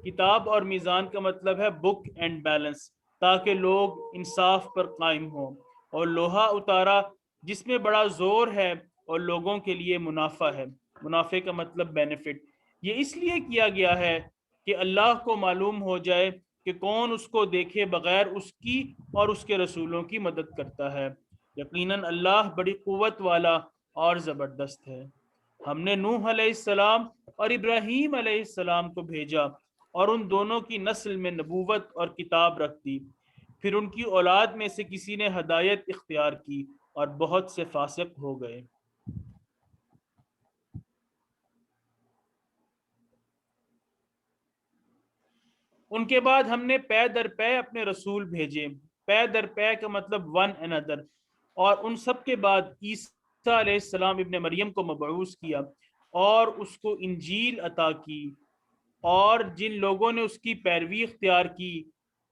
کتاب اور میزان کا مطلب ہے بک اینڈ بیلنس، تاکہ لوگ انصاف پر قائم ہوں. اور لوہا اتارا جس میں بڑا زور ہے اور لوگوں کے لیے منافع ہے. منافع کا مطلب بینیفٹ. یہ اس لیے کیا گیا ہے کہ اللہ کو معلوم ہو جائے کہ کون اس کو دیکھے بغیر اس کی اور اس کے رسولوں کی مدد کرتا ہے. یقیناً اللہ بڑی قوت والا اور زبردست ہے. ہم نے نوح علیہ السلام اور ابراہیم علیہ السلام کو بھیجا اور ان دونوں کی نسل میں نبوت اور کتاب رکھ دی. پھر ان کی اولاد میں سے کسی نے ہدایت اختیار کی اور بہت سے فاسق ہو گئے. ان کے بعد ہم نے پے در پے اپنے رسول بھیجے. پے در پے کا مطلب ون another. اور ان سب کے بعد عیسیٰ علیہ السلام ابن مریم کو مبعوث کیا اور اس کو انجیل عطا کی. اور جن لوگوں نے اس کی پیروی اختیار کی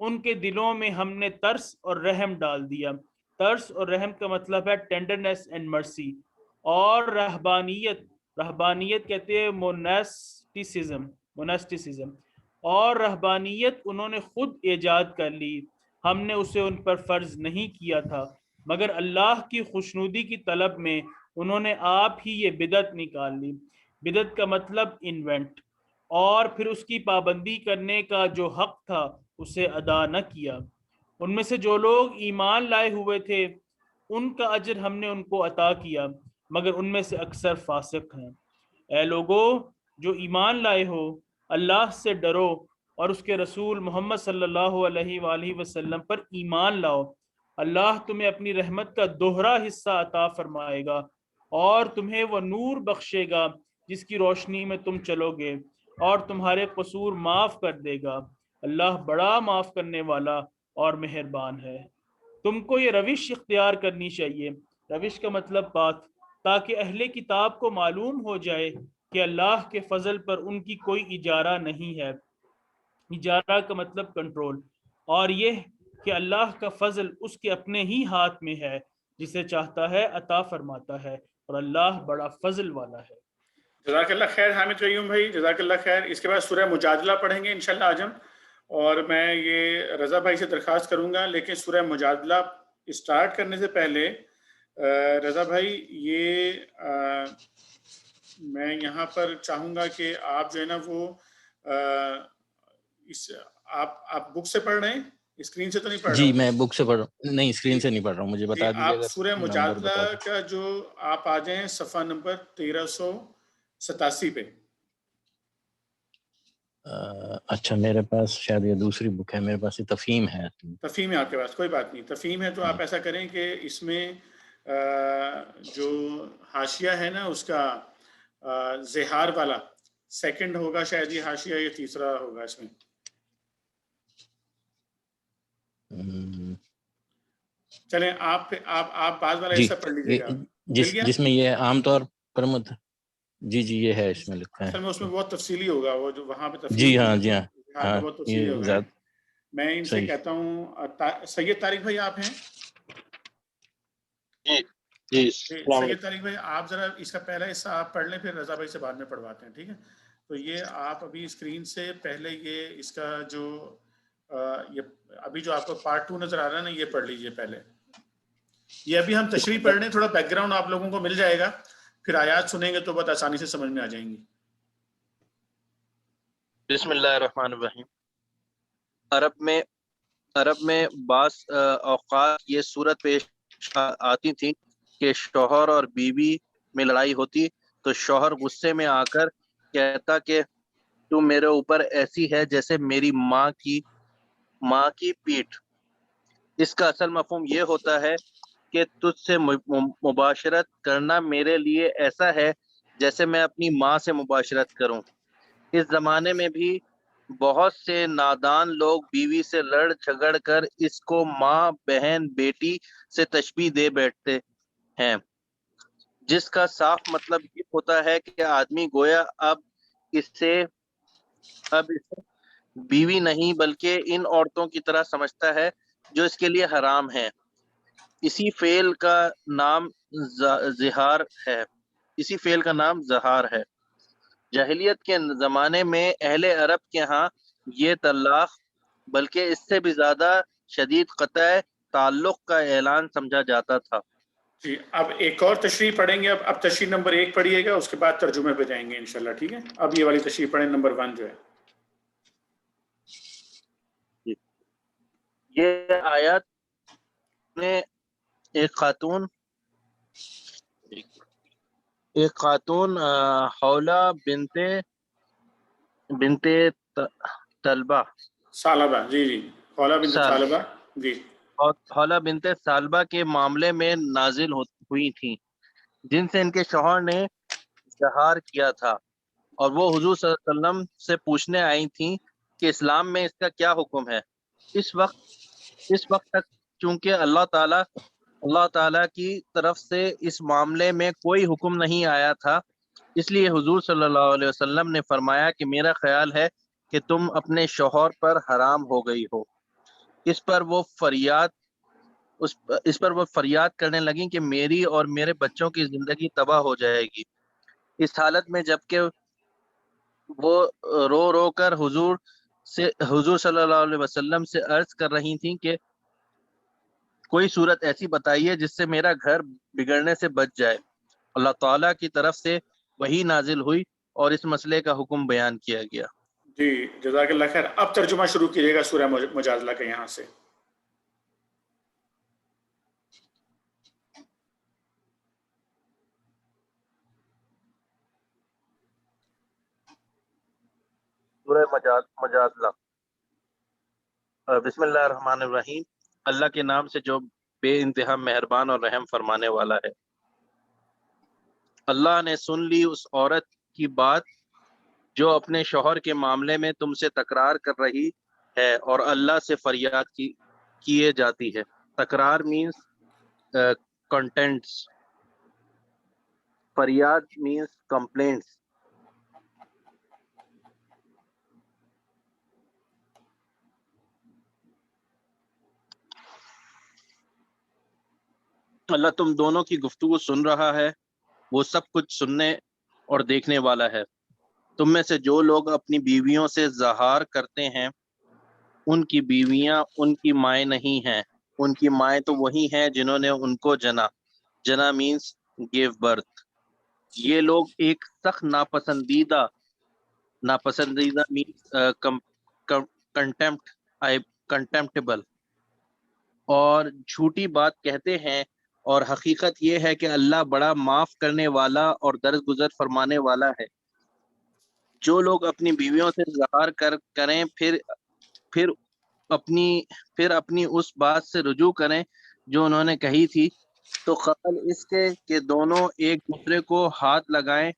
ان کے دلوں میں ہم نے ترس اور رحم ڈال دیا. ترس اور رحم کا مطلب ہے ٹینڈرنیس اینڈ مرسی. اور رہبانیت کہتے ہیں موناسٹیسزم. اور رہبانیت انہوں نے خود ایجاد کر لی. ہم نے اسے ان پر فرض نہیں کیا تھا مگر اللہ کی خوشنودی کی طلب میں انہوں نے آپ ہی یہ بدعت نکال لی. بدعت کا مطلب انوینٹ. اور پھر اس کی پابندی کرنے کا جو حق تھا اسے ادا نہ کیا. ان میں سے جو لوگ ایمان لائے ہوئے تھے ان کا اجر ہم نے ان کو عطا کیا مگر ان میں سے اکثر فاسق ہیں. اے لوگو جو ایمان لائے ہو، اللہ سے ڈرو اور اس کے رسول محمد صلی اللہ علیہ وآلہ وسلم پر ایمان لاؤ. اللہ تمہیں اپنی رحمت کا دوہرا حصہ عطا فرمائے گا اور تمہیں وہ نور بخشے گا جس کی روشنی میں تم چلو گے، اور تمہارے قصور معاف کر دے گا. اللہ بڑا معاف کرنے والا اور مہربان ہے. تم کو یہ روش اختیار کرنی چاہیے. روش کا مطلب بات، تاکہ اہل کتاب کو معلوم ہو جائے کہ اللہ کے فضل پر ان کی کوئی اجارہ نہیں ہے. اجارہ کا مطلب کنٹرول. اور یہ کہ اللہ کا فضل اس کے اپنے ہی ہاتھ میں ہے، جسے چاہتا ہے عطا فرماتا ہے، اور اللہ بڑا فضل والا ہے. جزاک اللہ خیر حامد قیوم بھائی، جزاک اللہ خیر. اس کے بعد سورہ مجادلہ پڑھیں گے انشاءاللہ آج ہم. اور میں یہ رضا بھائی سے درخواست کروں گا، لیکن سورہ مجادلہ اسٹارٹ کرنے سے پہلے رضا بھائی یہ میں یہاں پر چاہوں گا کہ آپ جو ہے نا وہ آپ بک سے پڑھ رہے ہیں، اسکرین سے تو نہیں پڑھ رہے جی ہوں؟ میں بک سے پڑھ رہا ہوں، نہیں اسکرین سے نہیں پڑھ رہا ہوں، مجھے جی بتا دیجیے آپ اگر سورہ نمبر مجادلہ بتا دیں۔ کا جو آپ آ جائیں صفحہ نمبر 1387 پہ۔ اچھا میرے پاس شاید یہ دوسری بک ہے، میرے پاس یہ تفہیم ہے۔ تفہیم ہے آپ کے پاس، کوئی بات نہیں، تفہیم ہے تو آپ ایسا کریں کہ اس میں جو حاشیہ ہے نا اس کا زہار والا سیکنڈ ہوگا شاید، یہ حاشیہ یہ تیسرا ہوگا اس میں۔ چلیں آپ بعض والا حصہ پڑھ لیجیے گا، مل گیا؟ جس میں یہ عام طور پر جی یہ ہے، اس میں لکھا ہے۔ اصل میں اس میں بہت تفصیلی ہوگا، وہ جو وہاں پہ جی تفہیم ہاں ہاں بہت تفصیلی یہ ہوگا۔ زیادہ میں ان سے صحیح۔ کہتا ہوں سید طارق بھائی آپ ہیں؟ جی سید طارق بھائی آپ ذرا اس کا پہلا حصہ آپ پڑھ لیں، پھر رضا بھائی سے بعد میں پڑھواتے ہیں، ٹھیک ہے؟ تو یہ آپ ابھی اسکرین سے پہلے یہ اس کا جو یہ ابھی جو آپ کو پارٹ 2 نظر آ رہا ہے نا، یہ پڑھ لیجئے پہلے۔ یہ ابھی ہم تشریح پڑھ رہے ہیں، تھوڑا بیک گراؤنڈ آپ لوگوں کو مل جائے گا، پھر آیات سنیں گے تو بہت آسانی سے سمجھ میں آ جائیں گی۔ بسم اللہ الرحمن الرحیم۔ عرب میں بعض اوقات یہ صورت پیش آتی تھی کہ شوہر اور بیوی میں لڑائی ہوتی تو شوہر غصے میں آ کر کہتا کہ تو میرے اوپر ایسی ہے جیسے میری ماں کی پیٹھ۔ اس کا اصل مفہوم یہ ہوتا ہے کہ تجھ سے مباشرت کرنا میرے لیے ایسا ہے جیسے میں اپنی ماں سے مباشرت کروں۔ اس زمانے میں بھی بہت سے نادان لوگ بیوی سے لڑ جھگڑ کر اس کو ماں، بہن، بیٹی سے تشبیہ دے بیٹھتے ہیں، جس کا صاف مطلب یہ ہوتا ہے کہ آدمی گویا اب اسے بیوی نہیں بلکہ ان عورتوں کی طرح سمجھتا ہے جو اس کے لیے حرام ہیں۔ اسی فعل کا نام زہار ہے۔ جاہلیت کے زمانے میں اہل عرب کے ہاں یہ طلاق بلکہ اس سے بھی زیادہ شدید قطع تعلق کا اعلان سمجھا جاتا تھا۔ جی اب ایک اور تشریح پڑھیں گے، اب تشریح نمبر 1 پڑھیے گا، اس کے بعد ترجمے پہ جائیں گے انشاءاللہ، ٹھیک ہے؟ اب یہ والی تشریح پڑھیں، نمبر 1 جو ہے۔ یہ آیات میں ایک خاتون حولہ بنت ثعلبہ، جی حولہ بنت ثعلبہ، جی حولہ بنت ثعلبہ کے معاملے میں نازل ہوئی تھیں، جن سے ان کے شوہر نے زہار کیا تھا، اور وہ حضور صلی اللہ علیہ وسلم سے پوچھنے آئی تھیں کہ اسلام میں اس کا کیا حکم ہے۔ اس وقت تک چونکہ اللہ تعالیٰ کی طرف سے اس معاملے میں کوئی حکم نہیں آیا تھا، اس لیے حضور صلی اللہ علیہ وسلم نے فرمایا کہ میرا خیال ہے کہ تم اپنے شوہر پر حرام ہو گئی ہو۔ اس پر وہ فریاد کرنے لگیں کہ میری اور میرے بچوں کی زندگی تباہ ہو جائے گی۔ اس حالت میں جبکہ وہ رو کر حضور صلی اللہ علیہ وسلم سے عرض کر رہی تھیں کہ کوئی صورت ایسی بتائیے جس سے میرا گھر بگڑنے سے بچ جائے، اللہ تعالیٰ کی طرف سے وحی نازل ہوئی اور اس مسئلے کا حکم بیان کیا گیا۔ جی جزاک اللہ خیر۔ اب ترجمہ شروع کیجیے گا سورہ مجادلہ کا یہاں سے۔ سورہ مجادلہ۔ بسم اللہ الرحمن الرحیم۔ اللہ کے نام سے جو بے انتہا مہربان اور رحم فرمانے والا ہے۔ اللہ نے سن لی اس عورت کی بات جو اپنے شوہر کے معاملے میں تم سے تکرار کر رہی ہے اور اللہ سے فریاد کیے جاتی ہے۔ تکرار مینس کنٹینٹس، فریاد مینس کمپلینٹس۔ اللہ تم دونوں کی گفتگو سن رہا ہے، وہ سب کچھ سننے اور دیکھنے والا ہے۔ تم میں سے جو لوگ اپنی بیویوں سے زہار کرتے ہیں ان کی بیویاں ان کی مائیں نہیں ہیں، ان کی مائیں تو وہی ہیں جنہوں نے ان کو جنا مینس گیو برتھ۔ یہ لوگ ایک سخت ناپسندیدہ مینس کنٹمپٹیبل اور جھوٹی بات کہتے ہیں، اور حقیقت یہ ہے کہ اللہ بڑا معاف کرنے والا اور درگزر فرمانے والا ہے۔ جو لوگ اپنی بیویوں سے اظہار کریں پھر اپنی اس بات سے رجوع کریں جو انہوں نے کہی تھی، تو قبل اس کے کہ دونوں ایک دوسرے کو ہاتھ لگائیں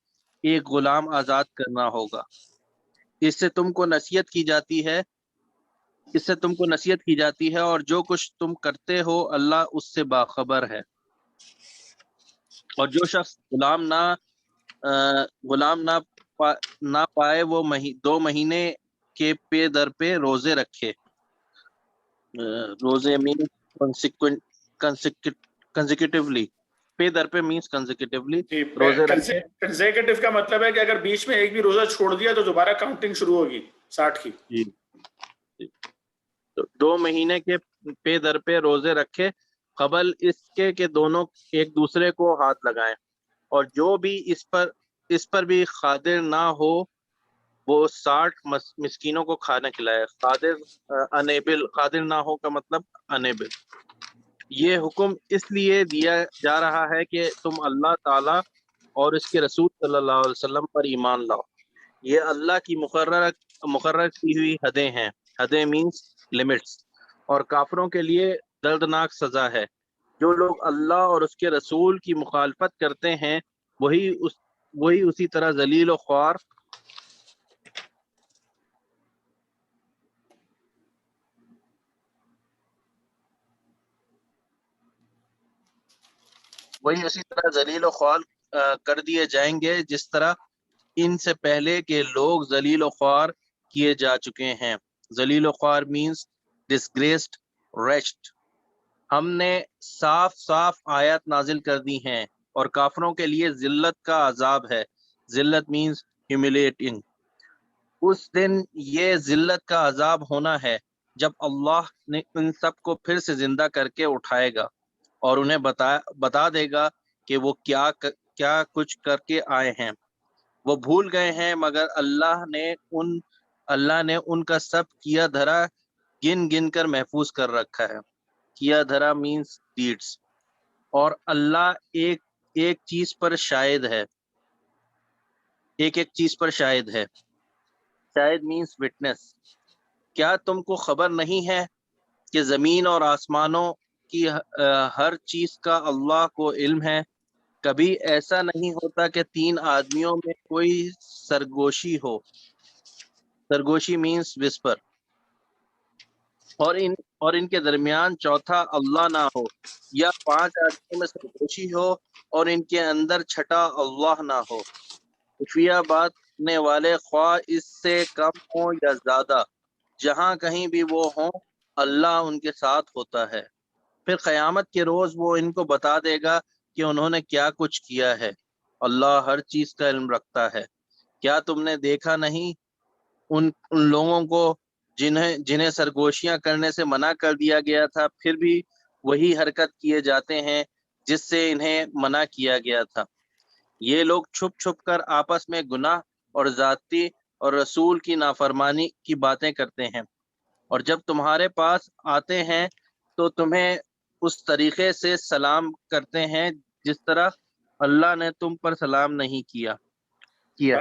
ایک غلام آزاد کرنا ہوگا۔ اس سے تم کو نصیحت کی جاتی ہے اور جو کچھ تم کرتے ہو اللہ اس سے باخبر ہے۔ اور جو شخص غلام نہ پائے وہ 2 مہینے کے پے در پہ روزے رکھے۔ روزے مین کنسیکیوٹیولی، پے در پہ مینس کنسیکیوٹیولی روزے رکھے۔ کنزیکٹیو کا مطلب ہے کہ اگر بیچ میں ایک بھی روزہ چھوڑ دیا تو دوبارہ کاؤنٹنگ شروع ہوگی 60 کی۔ جی 2 مہینے کے پے در پہ روزے رکھے قبل اس کے کہ دونوں ایک دوسرے کو ہاتھ لگائیں، اور جو بھی اس پر بھی قادر نہ ہو وہ 60 مسکینوں کو کھانا کھلائے۔ قادر نہ ہو کا مطلب انیبل۔ یہ حکم اس لیے دیا جا رہا ہے کہ تم اللہ تعالی اور اس کے رسول صلی اللہ علیہ وسلم پر ایمان لاؤ۔ یہ اللہ کی مقرر کی ہوئی حدیں ہیں۔ حدیں مینس لمٹس، اور کافروں کے لیے دردناک سزا ہے۔ جو لوگ اللہ اور اس کے رسول کی مخالفت کرتے ہیں وہی اسی طرح ذلیل و خوار کر دیے جائیں گے جس طرح ان سے پہلے کے لوگ ذلیل و خوار کیے جا چکے ہیں۔ ذلیل و خوار مینس ڈسگریسڈ، ریچڈ۔ ہم نے صاف آیات نازل کر دی ہیں اور کافروں کے لیے ذلت کا عذاب ہے۔ ذلت مینس ہیوملیٹنگ۔ اس دن یہ ذلت کا عذاب ہونا ہے جب اللہ نے ان سب کو پھر سے زندہ کر کے اٹھائے گا اور انہیں بتا دے گا کہ وہ کیا کچھ کر کے آئے ہیں۔ وہ بھول گئے ہیں مگر اللہ نے ان کا سب کیا دھرا گن کر محفوظ کر رکھا ہے۔ کیا دھرا مینس ڈیڈس، اور اللہ ایک چیز پر شاہد ہے۔ ایک چیز پر شاہد ہے، شاہد مینس وٹنس۔ کیا تم کو خبر نہیں ہے کہ زمین اور آسمانوں کی ہر چیز کا اللہ کو علم ہے؟ کبھی ایسا نہیں ہوتا کہ 3 آدمیوں میں کوئی سرگوشی ہو۔ سرگوشی مینس وسپر، اور ان کے درمیان چوتھا اللہ نہ ہو، یا 5 آدمیوں میں سرگوشی ہو اور ان کے اندر چھٹا اللہ نہ ہو۔ خفیہ بات کرنے والے خواہ اس سے کم ہوں یا زیادہ، جہاں کہیں بھی وہ ہوں اللہ ان کے ساتھ ہوتا ہے۔ پھر قیامت کے روز وہ ان کو بتا دے گا کہ انہوں نے کیا کچھ کیا ہے۔ اللہ ہر چیز کا علم رکھتا ہے۔ کیا تم نے دیکھا نہیں ان لوگوں کو جنہیں سرگوشیاں کرنے سے منع کر دیا گیا تھا، پھر بھی وہی حرکت کیے جاتے ہیں جس سے انہیں منع کیا گیا تھا۔ یہ لوگ چھپ کر آپس میں گناہ اور ذاتی اور رسول کی نافرمانی کی باتیں کرتے ہیں، اور جب تمہارے پاس آتے ہیں تو تمہیں اس طریقے سے سلام کرتے ہیں جس طرح اللہ نے تم پر سلام نہیں کیا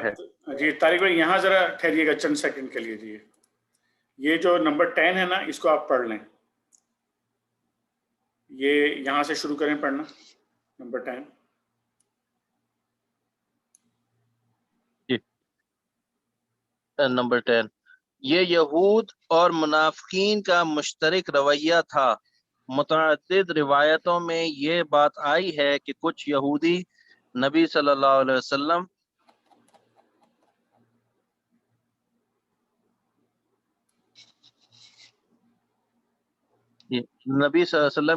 ہے۔ جی طارق بھائی یہاں ذرا ٹھہریے گا چند سیکنڈ کے لیے۔ جی یہ جو نمبر 10 ہے نا، اس کو آپ پڑھ لیں۔ یہ یہاں سے شروع کریں پڑھنا، نمبر 10۔ نمبر 10، یہ یہود اور منافقین کا مشترک رویہ تھا۔ متعدد روایتوں میں یہ بات آئی ہے کہ کچھ یہودی نبی صلی اللہ علیہ وسلم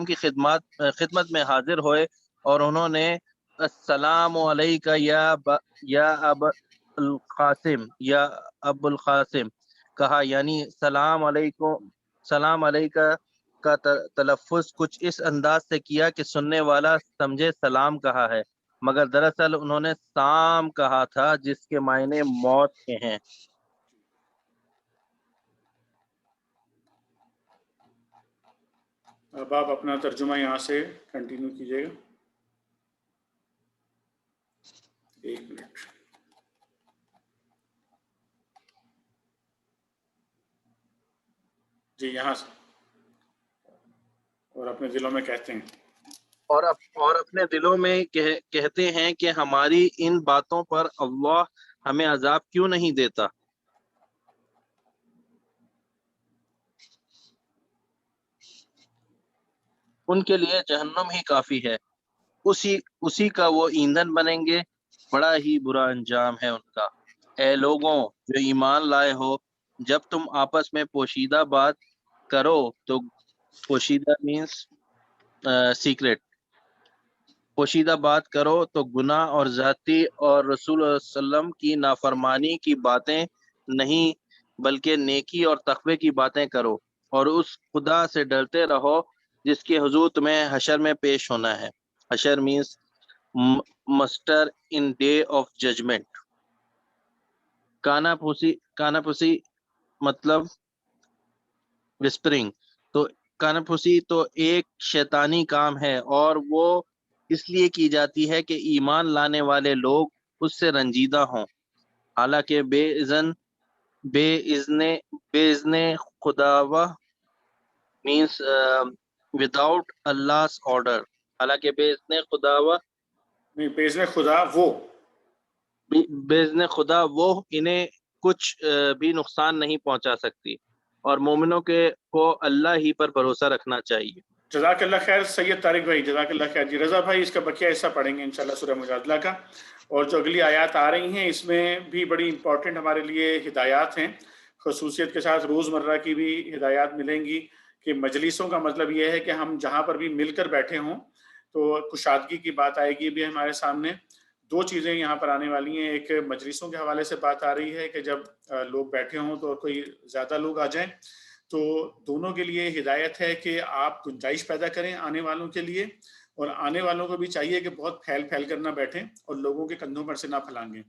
کی خدمت میں حاضر ہوئے اور انہوں نے السلام علیکہ یا ابو القاسم کہا، یعنی سلام علیکم سلام علیکہ کا تلفظ کچھ اس انداز سے کیا کہ سننے والا سمجھے سلام کہا ہے، مگر دراصل انہوں نے سام کہا تھا جس کے معنی موت کے ہیں۔ اب آپ اپنا ترجمہ یہاں سے کنٹینیو کیجیے گا، 1 منٹ۔ جی یہاں سے، اور اپنے دلوں میں کہتے ہیں، اور اپنے دلوں میں کہتے ہیں کہ ہماری ان باتوں پر اللہ ہمیں عذاب کیوں نہیں دیتا۔ ان کے لیے جہنم ہی کافی ہے، اسی کا وہ ایندھن بنیں گے، بڑا ہی برا انجام ہے ان کا۔ اے لوگوں جو ایمان لائے ہو، جب تم آپس میں پوشیدہ بات کرو تو پوشیدہ مینس سیکرٹ، پوشیدہ بات کرو تو گناہ اور ذاتی اور رسول اللہ صلی اللہ علیہ وسلم کی نافرمانی کی باتیں نہیں بلکہ نیکی اور تقوی کی باتیں کرو، اور اس خدا سے ڈرتے رہو جس کے حضور تمہیں حشر میں پیش ہونا ہے۔ حشر means mister in day of judgment. کانا پھوسی مطلب وسپرنگ، تو کانا پھوسی تو ایک شیطانی کام ہے، اور وہ اس لیے کی جاتی ہے کہ ایمان لانے والے لوگ اس سے رنجیدہ ہوں، حالانکہ بے اذن خداوہ مینس وداؤٹ Allah's order، حالانکہ بے اذن خداوہ نہیں، بِإِذْنِ خدا وہ، بے اذن خدا وہ انہیں کچھ بھی نقصان نہیں پہنچا سکتی، اور مومنوں کو اللہ ہی پر بھروسہ رکھنا چاہیے۔ جزاک اللہ خیر سید طارق بھائی، جزاک اللہ خیر۔ جی رضا بھائی، اس کا بقیہ حصہ پڑھیں گے انشاءاللہ سورہ مجادلہ کا، اور جو اگلی آیات آ رہی ہیں اس میں بھی بڑی امپورٹنٹ ہمارے لیے ہدایات ہیں، خصوصیت کے ساتھ روزمرہ کی بھی ہدایات ملیں گی کہ مجلسوں کا مطلب یہ ہے کہ ہم جہاں پر بھی مل کر بیٹھے ہوں تو کشادگی کی بات آئے گی بھی ہمارے سامنے۔ 2 چیزیں یہاں پر آنے والی ہیں، ایک مجلسوں کے حوالے سے بات آ رہی ہے کہ جب لوگ بیٹھے ہوں تو کوئی زیادہ لوگ آ جائیں، تو دونوں کے لیے ہدایت ہے کہ آپ گنجائش پیدا کریں آنے والوں کے لیے، اور آنے والوں کو بھی چاہیے کہ بہت پھیل پھیل کر نہ بیٹھیں اور لوگوں کے کندھوں پر سے نہ پھلانگیں۔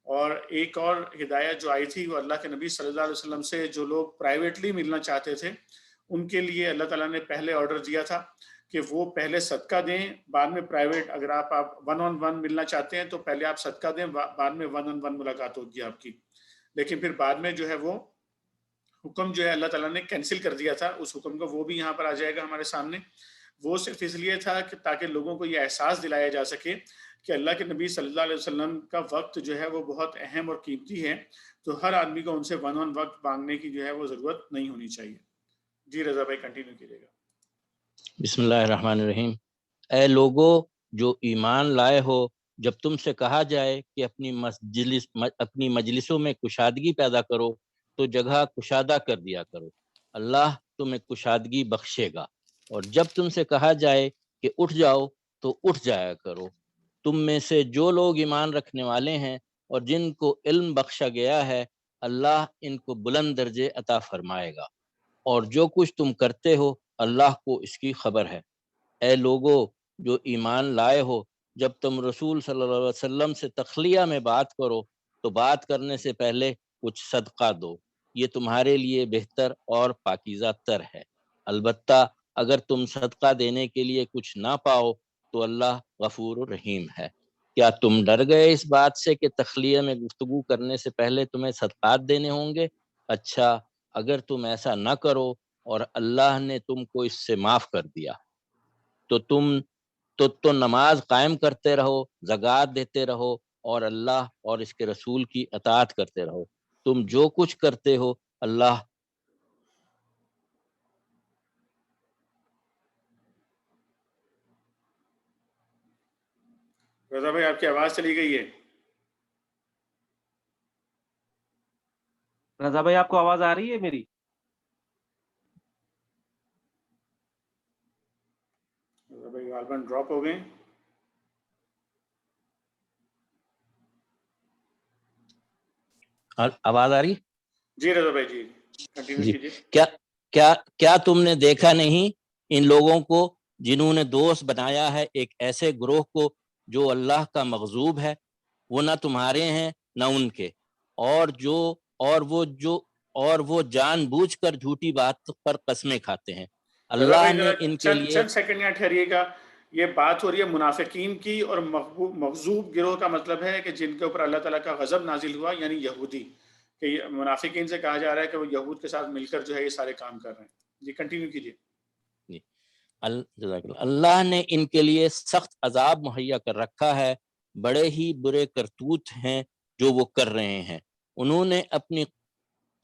اور ایک اور ہدایت جو آئی تھی وہ اللہ کے نبی صلی اللہ علیہ وسلم سے جو لوگ پرائیویٹلی ملنا چاہتے تھے ان کے لیے اللہ تعالیٰ نے پہلے آرڈر دیا تھا کہ وہ پہلے صدقہ دیں، بعد میں پرائیویٹ، اگر آپ 1 on 1 ملنا چاہتے ہیں تو پہلے آپ صدقہ دیں، بعد میں 1 on 1 ملاقات ہوگی آپ کی۔ لیکن پھر بعد میں جو ہے وہ حکم جو ہے اللہ تعالیٰ نے کینسل کر دیا تھا اس حکم کا، وہ بھی یہاں پر آ جائے گا ہمارے سامنے۔ وہ صرف اس لیے تھا کہ تاکہ لوگوں کو یہ احساس دلایا جا سکے کہ اللہ کے نبی صلی اللہ علیہ وسلم کا وقت جو ہے وہ بہت اہم اور قیمتی ہے، تو ہر آدمی کو ان سے 1 on 1 وقت مانگنے کی جو ہے وہ ضرورت نہیں ہونی چاہیے۔ جی رضا بھائی کنٹینیو کیجیے گا۔ بسم اللہ الرحمن الرحیم۔ اے لوگو جو ایمان لائے ہو، جب تم سے کہا جائے کہ اپنی مجلسوں میں کشادگی پیدا کرو تو جگہ کشادہ کر دیا کرو، اللہ تمہیں کشادگی بخشے گا۔ اور جب تم سے کہا جائے کہ اٹھ جاؤ تو اٹھ جایا کرو۔ تم میں سے جو لوگ ایمان رکھنے والے ہیں اور جن کو علم بخشا گیا ہے، اللہ ان کو بلند درجے عطا فرمائے گا، اور جو کچھ تم کرتے ہو اللہ کو اس کی خبر ہے۔ اے لوگو جو ایمان لائے ہو، جب تم رسول صلی اللہ علیہ وسلم سے تخلیہ میں بات کرو تو بات کرنے سے پہلے کچھ صدقہ دو، یہ تمہارے لیے بہتر اور پاکیزہ تر ہے۔ البتہ اگر تم صدقہ دینے کے لیے کچھ نہ پاؤ تو اللہ غفور رحیم ہے۔ کیا تم ڈر گئے اس بات سے کہ تخلیہ میں گفتگو کرنے سے پہلے تمہیں صدقات دینے ہوں گے؟ اچھا اگر تم ایسا نہ کرو اور اللہ نے تم کو اس سے معاف کر دیا تو تم تو نماز قائم کرتے رہو، زکوٰۃ دیتے رہو، اور اللہ اور اس کے رسول کی اطاعت کرتے رہو۔ تم جو کچھ کرتے ہو اللہ رضا بھائی آپ کی آواز چلی گئی ہے۔ رضا بھائی آپ کو آواز آ رہی ہے میری؟ رضا بھائی غالباً ڈراپ ہو گئے۔ آواز آ رہی؟ جی رضا بھائی جی کنٹینیو جی کیجیے۔ کیا تم نے دیکھا نہیں ان لوگوں کو جنہوں نے دوست بنایا ہے ایک ایسے گروہ کو جو اللہ کا مغضوب ہے، وہ نہ تمہارے ہیں نہ ان کے، اور وہ جان بوجھ کر جھوٹی بات پر قسمیں کھاتے ہیں۔ اللہ نے ان کے لیے چند سیکنڈ یہاں ٹھہریے گا۔ یہ بات ہو رہی ہے منافقین کی، اور مغضوب گروہ کا مطلب ہے کہ جن کے اوپر اللہ تعالیٰ کا غضب نازل ہوا، یعنی یہودی، کہ منافقین سے کہا جا رہا ہے کہ وہ یہود کے ساتھ مل کر جو ہے یہ سارے کام کر رہے ہیں۔ جی کنٹینیو کیجیے۔ اللہ نے ان کے لیے سخت عذاب مہیا کر رکھا ہے، بڑے ہی برے کرتوت ہیں جو وہ کر رہے ہیں۔ انہوں نے اپنی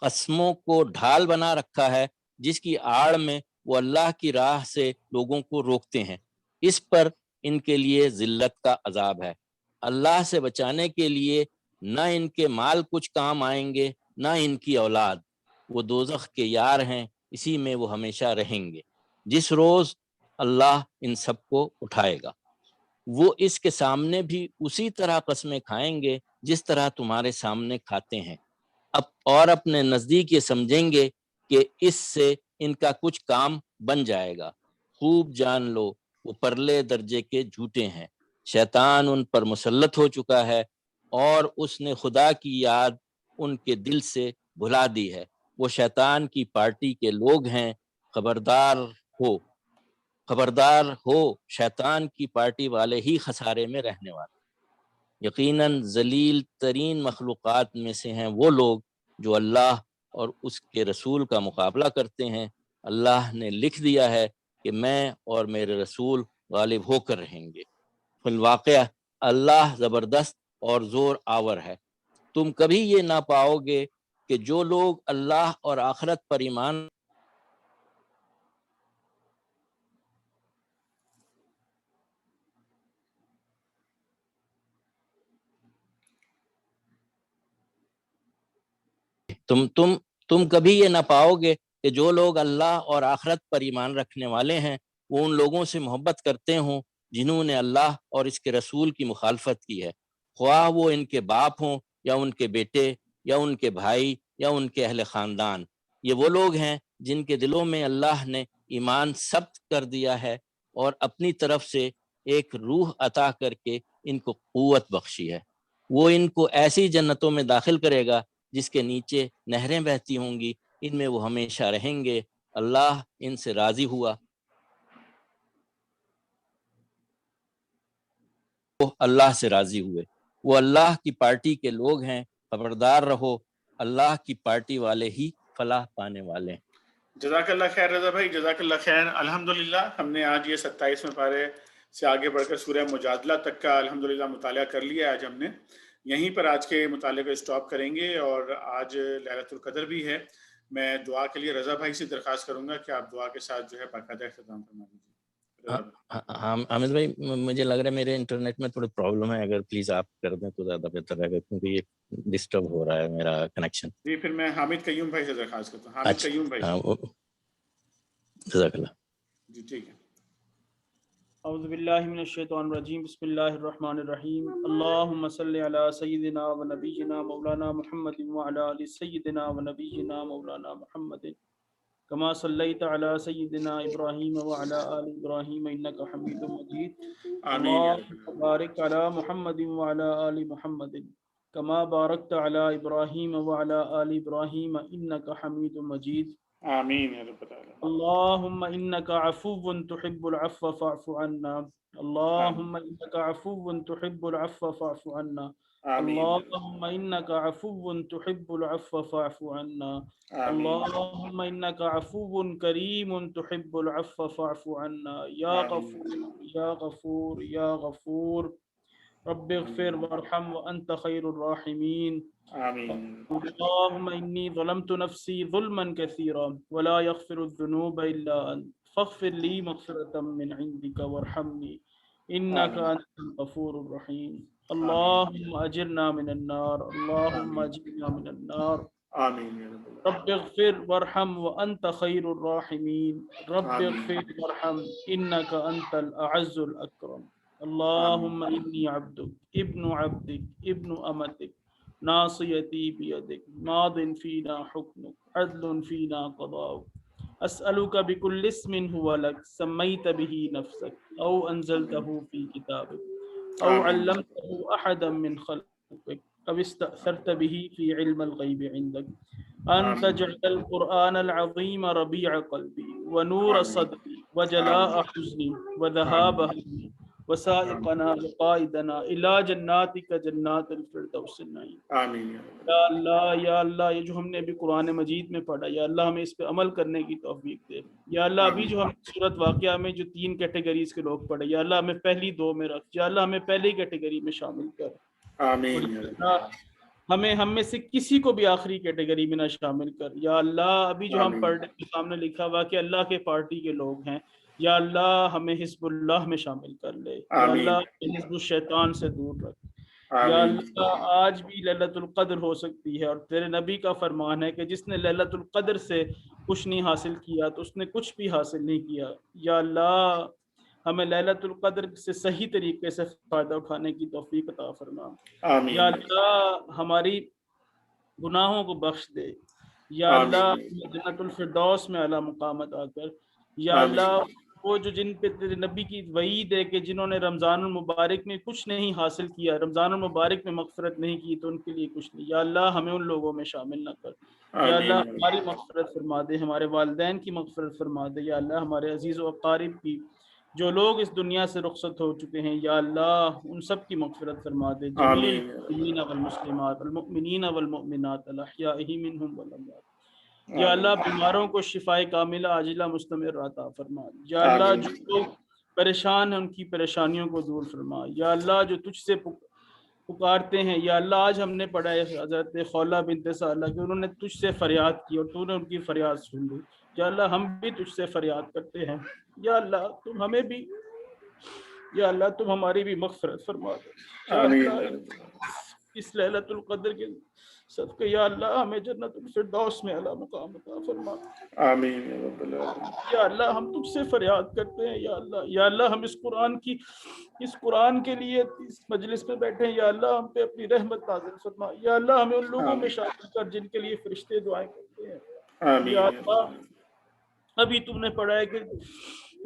قسموں کو ڈھال بنا رکھا ہے جس کی آڑ میں وہ اللہ کی راہ سے لوگوں کو روکتے ہیں، اس پر ان کے لیے ذلت کا عذاب ہے۔ اللہ سے بچانے کے لیے نہ ان کے مال کچھ کام آئیں گے نہ ان کی اولاد، وہ دوزخ کے یار ہیں، اسی میں وہ ہمیشہ رہیں گے۔ جس روز اللہ ان سب کو اٹھائے گا وہ اس کے سامنے بھی اسی طرح قسمیں کھائیں گے جس طرح تمہارے سامنے کھاتے ہیں، اور اپنے نزدیک یہ سمجھیں گے کہ اس سے ان کا کچھ کام بن جائے گا۔ خوب جان لو وہ پرلے درجے کے جھوٹے ہیں۔ شیطان ان پر مسلط ہو چکا ہے اور اس نے خدا کی یاد ان کے دل سے بھلا دی ہے۔ وہ شیطان کی پارٹی کے لوگ ہیں، خبردار ہو شیطان کی پارٹی والے ہی خسارے میں رہنے والے۔ یقیناً ذلیل ترین مخلوقات میں سے ہیں وہ لوگ جو اللہ اور اس کے رسول کا مقابلہ کرتے ہیں۔ اللہ نے لکھ دیا ہے کہ میں اور میرے رسول غالب ہو کر رہیں گے۔ فی الواقع اللہ زبردست اور زور آور ہے۔ تم کبھی یہ نہ پاؤ گے کہ جو لوگ اللہ اور آخرت پر ایمان تم کبھی یہ نہ پاؤ گے کہ جو لوگ اللہ اور آخرت پر ایمان رکھنے والے ہیں وہ ان لوگوں سے محبت کرتے ہوں جنہوں نے اللہ اور اس کے رسول کی مخالفت کی ہے، خواہ وہ ان کے باپ ہوں یا ان کے بیٹے یا ان کے بھائی یا ان کے اہل خاندان۔ یہ وہ لوگ ہیں جن کے دلوں میں اللہ نے ایمان ثبت کر دیا ہے اور اپنی طرف سے ایک روح عطا کر کے ان کو قوت بخشی ہے۔ وہ ان کو ایسی جنتوں میں داخل کرے گا جس کے نیچے نہریں بہتی ہوں گی، ان میں وہ ہمیشہ رہیں گے۔ اللہ ان سے راضی ہوا، وہ اللہ سے راضی ہوئے۔ وہ اللہ کی پارٹی کے لوگ ہیں، خبردار رہو اللہ کی پارٹی والے ہی فلاح پانے والے ہیں۔ جزاک اللہ خیر رضا بھائی، جزاک اللہ خیر۔ الحمدللہ ہم نے آج یہ 27ویں پارے سے آگے بڑھ کر سورہ مجادلہ تک کا الحمدللہ مطالعہ کر لیا۔ آج ہم نے یہیں پر آج کے مطالعے کو اسٹاپ کریں گے، اور آج لیلۃ القدر بھی ہے۔ میں دعا کے لیے رضا بھائی سے درخواست کروں گا کہ آپ دعا کے ساتھ جو ہے باقاعدہ اختتام فرما دیجیے۔ حامد بھائی مجھے لگ رہا ہے میرے انٹرنیٹ میں تھوڑی پرابلم ہے، اگر پلیز آپ کر دیں تو زیادہ بہتر رہے گا، کیونکہ یہ ڈسٹرب ہو رہا ہے میرا کنیکشن۔ جی پھر میں حامد قیوم بھائی سے درخواست کرتا ہوں۔ حامد قیوم بھائی، جزاک اللہ۔ جی ٹھیک ہے۔ اعوذ باللہ من الشیطان الرجیم، بسم اللہ الرحمن الرحیم۔ اللہم صلی علی سیدنا و نبینا مولانا محمد وعلی آل سیدنا و نبینا مولانا محمد کما صلیت علی سیدنا ابراہیم وعلی آل ابراہیم انک حمید مجید۔ اللہم بارک علی محمد وعلی آل محمد کما بارکت علی ابراہیم وعلی آل ابراہیم انک حمید مجید۔ آمین یا رب العالمین۔ اللهم إنك عفو تحب العفو فاعف عنا، اللهم إنك عفو تحب العفو فاعف عنا، اللهم إنك عفو تحب العفو فاعف عنا، اللهم إنك عفو كريم تحب العفو فاعف عنا، يا غفور يا غفور يا غفور، رب اغفر وارحم وأنت خير الراحمين، آمین۔ اللهم إني ظلمت نفسي ظلما كثيرا ولا يغفر الذنوب إلا أنت فاغفر لي مغفرة من عندك وارحمني إنك أنت الغفور الرحيم، اللهم أجرنا من النار، اللهم أجرنا من النار، آمین یا رب العالمین۔ رب اغفر وارحم وأنت خير الراحمين، رب اغفر وارحم إنك أنت الأعز الأكرم، اللهم إني عبدك ابن عبدك ابن أمتك ناصيتي بيدك ماض فينا حكمك عدل فينا قضاؤك اسألک بکل اسم هو لک سمیت به نفسک او انزلته فی کتابک او علمته احدا من خلقک او استأثرت به فی علم الغیب عندک ان تجعل القرآن العظیم ربیع قلبی ونور صدری وجلاء حزنی وذهاب همي وسائقنا وقائدنا الى جناتک جنات الفردوس النعیم۔ آمین یا اللہ یہ جو ہم نے ابھی قرآن مجید میں پڑھا، یا اللہ ہمیں اس پہ عمل کرنے کی توفیق دے۔ یا اللہ ابھی جو ہم صورت واقعہ میں جو 3 کیٹیگریز کے لوگ پڑھے، یا اللہ ہمیں پہلی 2 میں رکھ، یا اللہ ہمیں پہلی کیٹیگری میں شامل کر۔ آمین ہم میں سے کسی کو بھی آخری کیٹیگری میں نہ شامل کر۔ یا اللہ ابھی جو ہم پڑھ کے سامنے لکھا ہوا کہ اللہ کے پارٹی کے لوگ ہیں، یا اللہ ہمیں حزب اللہ میں شامل کر لے۔ یا اللہ حزب الشیطان سے دور رکھ۔ یا اللہ آج بھی لیلۃ القدر ہو سکتی ہے، اور تیرے نبی کا فرمان ہے کہ جس نے لیلۃ القدر سے کچھ نہیں حاصل کیا تو اس نے کچھ بھی حاصل نہیں کیا۔ یا اللہ ہمیں لیلۃ القدر سے صحیح طریقے سے فائدہ اٹھانے کی توفیق عطا فرما۔ یا اللہ ہماری گناہوں کو بخش دے۔ یا اللہ جنت الفردوس میں اعلیٰ مقام عطا کر۔ یا اللہ وہ جو جن پہ تیرے نبی کی وعید ہے کہ جنہوں نے رمضان المبارک میں کچھ نہیں حاصل کیا، رمضان المبارک میں مغفرت نہیں کی، تو ان کے لیے کچھ نہیں۔ یا اللہ ہمیں ان لوگوں میں شامل نہ کر۔ یا اللہ ہماری مغفرت فرما دے، ہمارے والدین کی مغفرت فرما دے۔ یا اللہ ہمارے عزیز و اقارب کی، جو لوگ اس دنیا سے رخصت ہو چکے ہیں، یا اللہ ان سب کی مغفرت فرما دے۔ جمیع المسلمین والمسلمات والمؤمنین والمؤمنات الاحیاء منہم والاموات۔ یا اللہ بیماروں کو شفاء کاملہ عاجلہ مستمر عطا فرما۔ یا اللہ جو لوگ پریشان ہیں ان کی پریشانیوں کو دور فرما۔ یا اللہ جو تجھ سے پکارتے ہیں، یا اللہ آج ہم نے پڑھا ہے حضرت خولہ بنت سالہ کہ انہوں نے تجھ سے فریاد کی اور تو نے ان کی فریاد سن لی۔ یا اللہ ہم بھی تجھ سے فریاد کرتے ہیں، یا اللہ تم ہمیں بھی، یا اللہ تم ہماری بھی مغفرت فرما دے۔ یا اللہ اس لیلۃ القدر کے صدقے یا اللہ ہمیں جنت الفردوس میں اعلیٰ مقام عطا فرما۔ آمین یا رب العالمین۔ یا اللہ ہم تجھ سے فریاد کرتے ہیں، یا اللہ، یا اللہ ہم اس قرآن کے لیے اس مجلس میں بیٹھے ہیں، یا اللہ ہم پہ اپنی رحمت نازل فرما۔ یا اللہ ہمیں ان لوگوں میں شامل کر جن کے لیے فرشتے دعائیں کرتے ہیں۔ یا اللہ ابھی تم نے پڑھا ہے کہ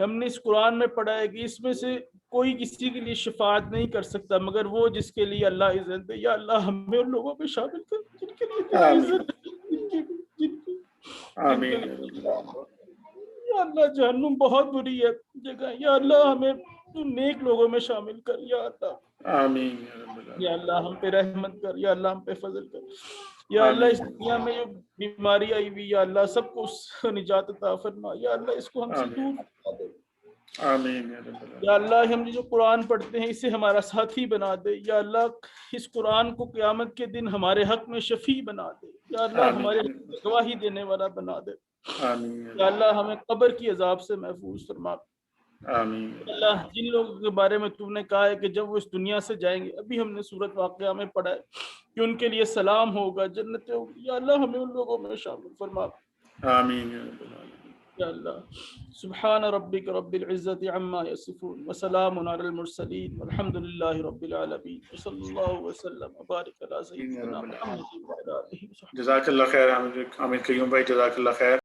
ہم نے اس قرآن میں پڑھا ہے کہ اس میں سے کوئی کسی کے لیے شفاعت نہیں کر سکتا مگر وہ جس کے لیے اللہ عزت دے۔ یا اللہ ہمیں ان لوگوں میں شامل کر جن کے لیے تیری عزت ہے۔ یا اللہ جہنم بہت بری ہے جگہ، یا اللہ ہمیں نیک لوگوں میں شامل کر۔ یا اللہ آمین یا اللہ ہم پہ رحمت کر، یا اللہ ہم پہ فضل کر۔ یا اللہ اس دنیا میں جو بیماری آئی ہوئی، یا اللہ سب کو اس نجات عطا فرما۔ یا اللہ اس کو ہم سے دور کرا دے۔ آمین یا اللہ ہم جو قرآن پڑھتے ہیں اسے ہمارا ساتھی بنا دے۔ یا اللہ اس قرآن کو قیامت کے دن ہمارے حق میں شفیع بنا دے۔ یا اللہ ہمارے حق میں گواہی دینے والا بنا دے۔ یا اللہ ہمیں قبر کی عذاب سے محفوظ فرما۔ آمین اللہ جن لوگوں کے بارے میں تم نے کہا ہے کہ جب وہ اس دنیا سے جائیں گے، ابھی ہم نے سورت واقعہ میں پڑھا ہے کہ ان کے لیے سلام ہوگا، جنتیں ہوگی۔ یا اللہ ہمیں ان لوگوں میں شامل فرما۔ آمین یا رب العالمین۔ یا اللہ سبحان ربک رب العزت عما یصفون وسلام علی المرسلین والحمد للہ رب العالمین وصلی اللہ وسلم وبارک علی سیدنا محمد وعلی آلہ وصحبہ۔ جزاک اللہ خیر حامد قیوم بھائی، جزاک اللہ خیر۔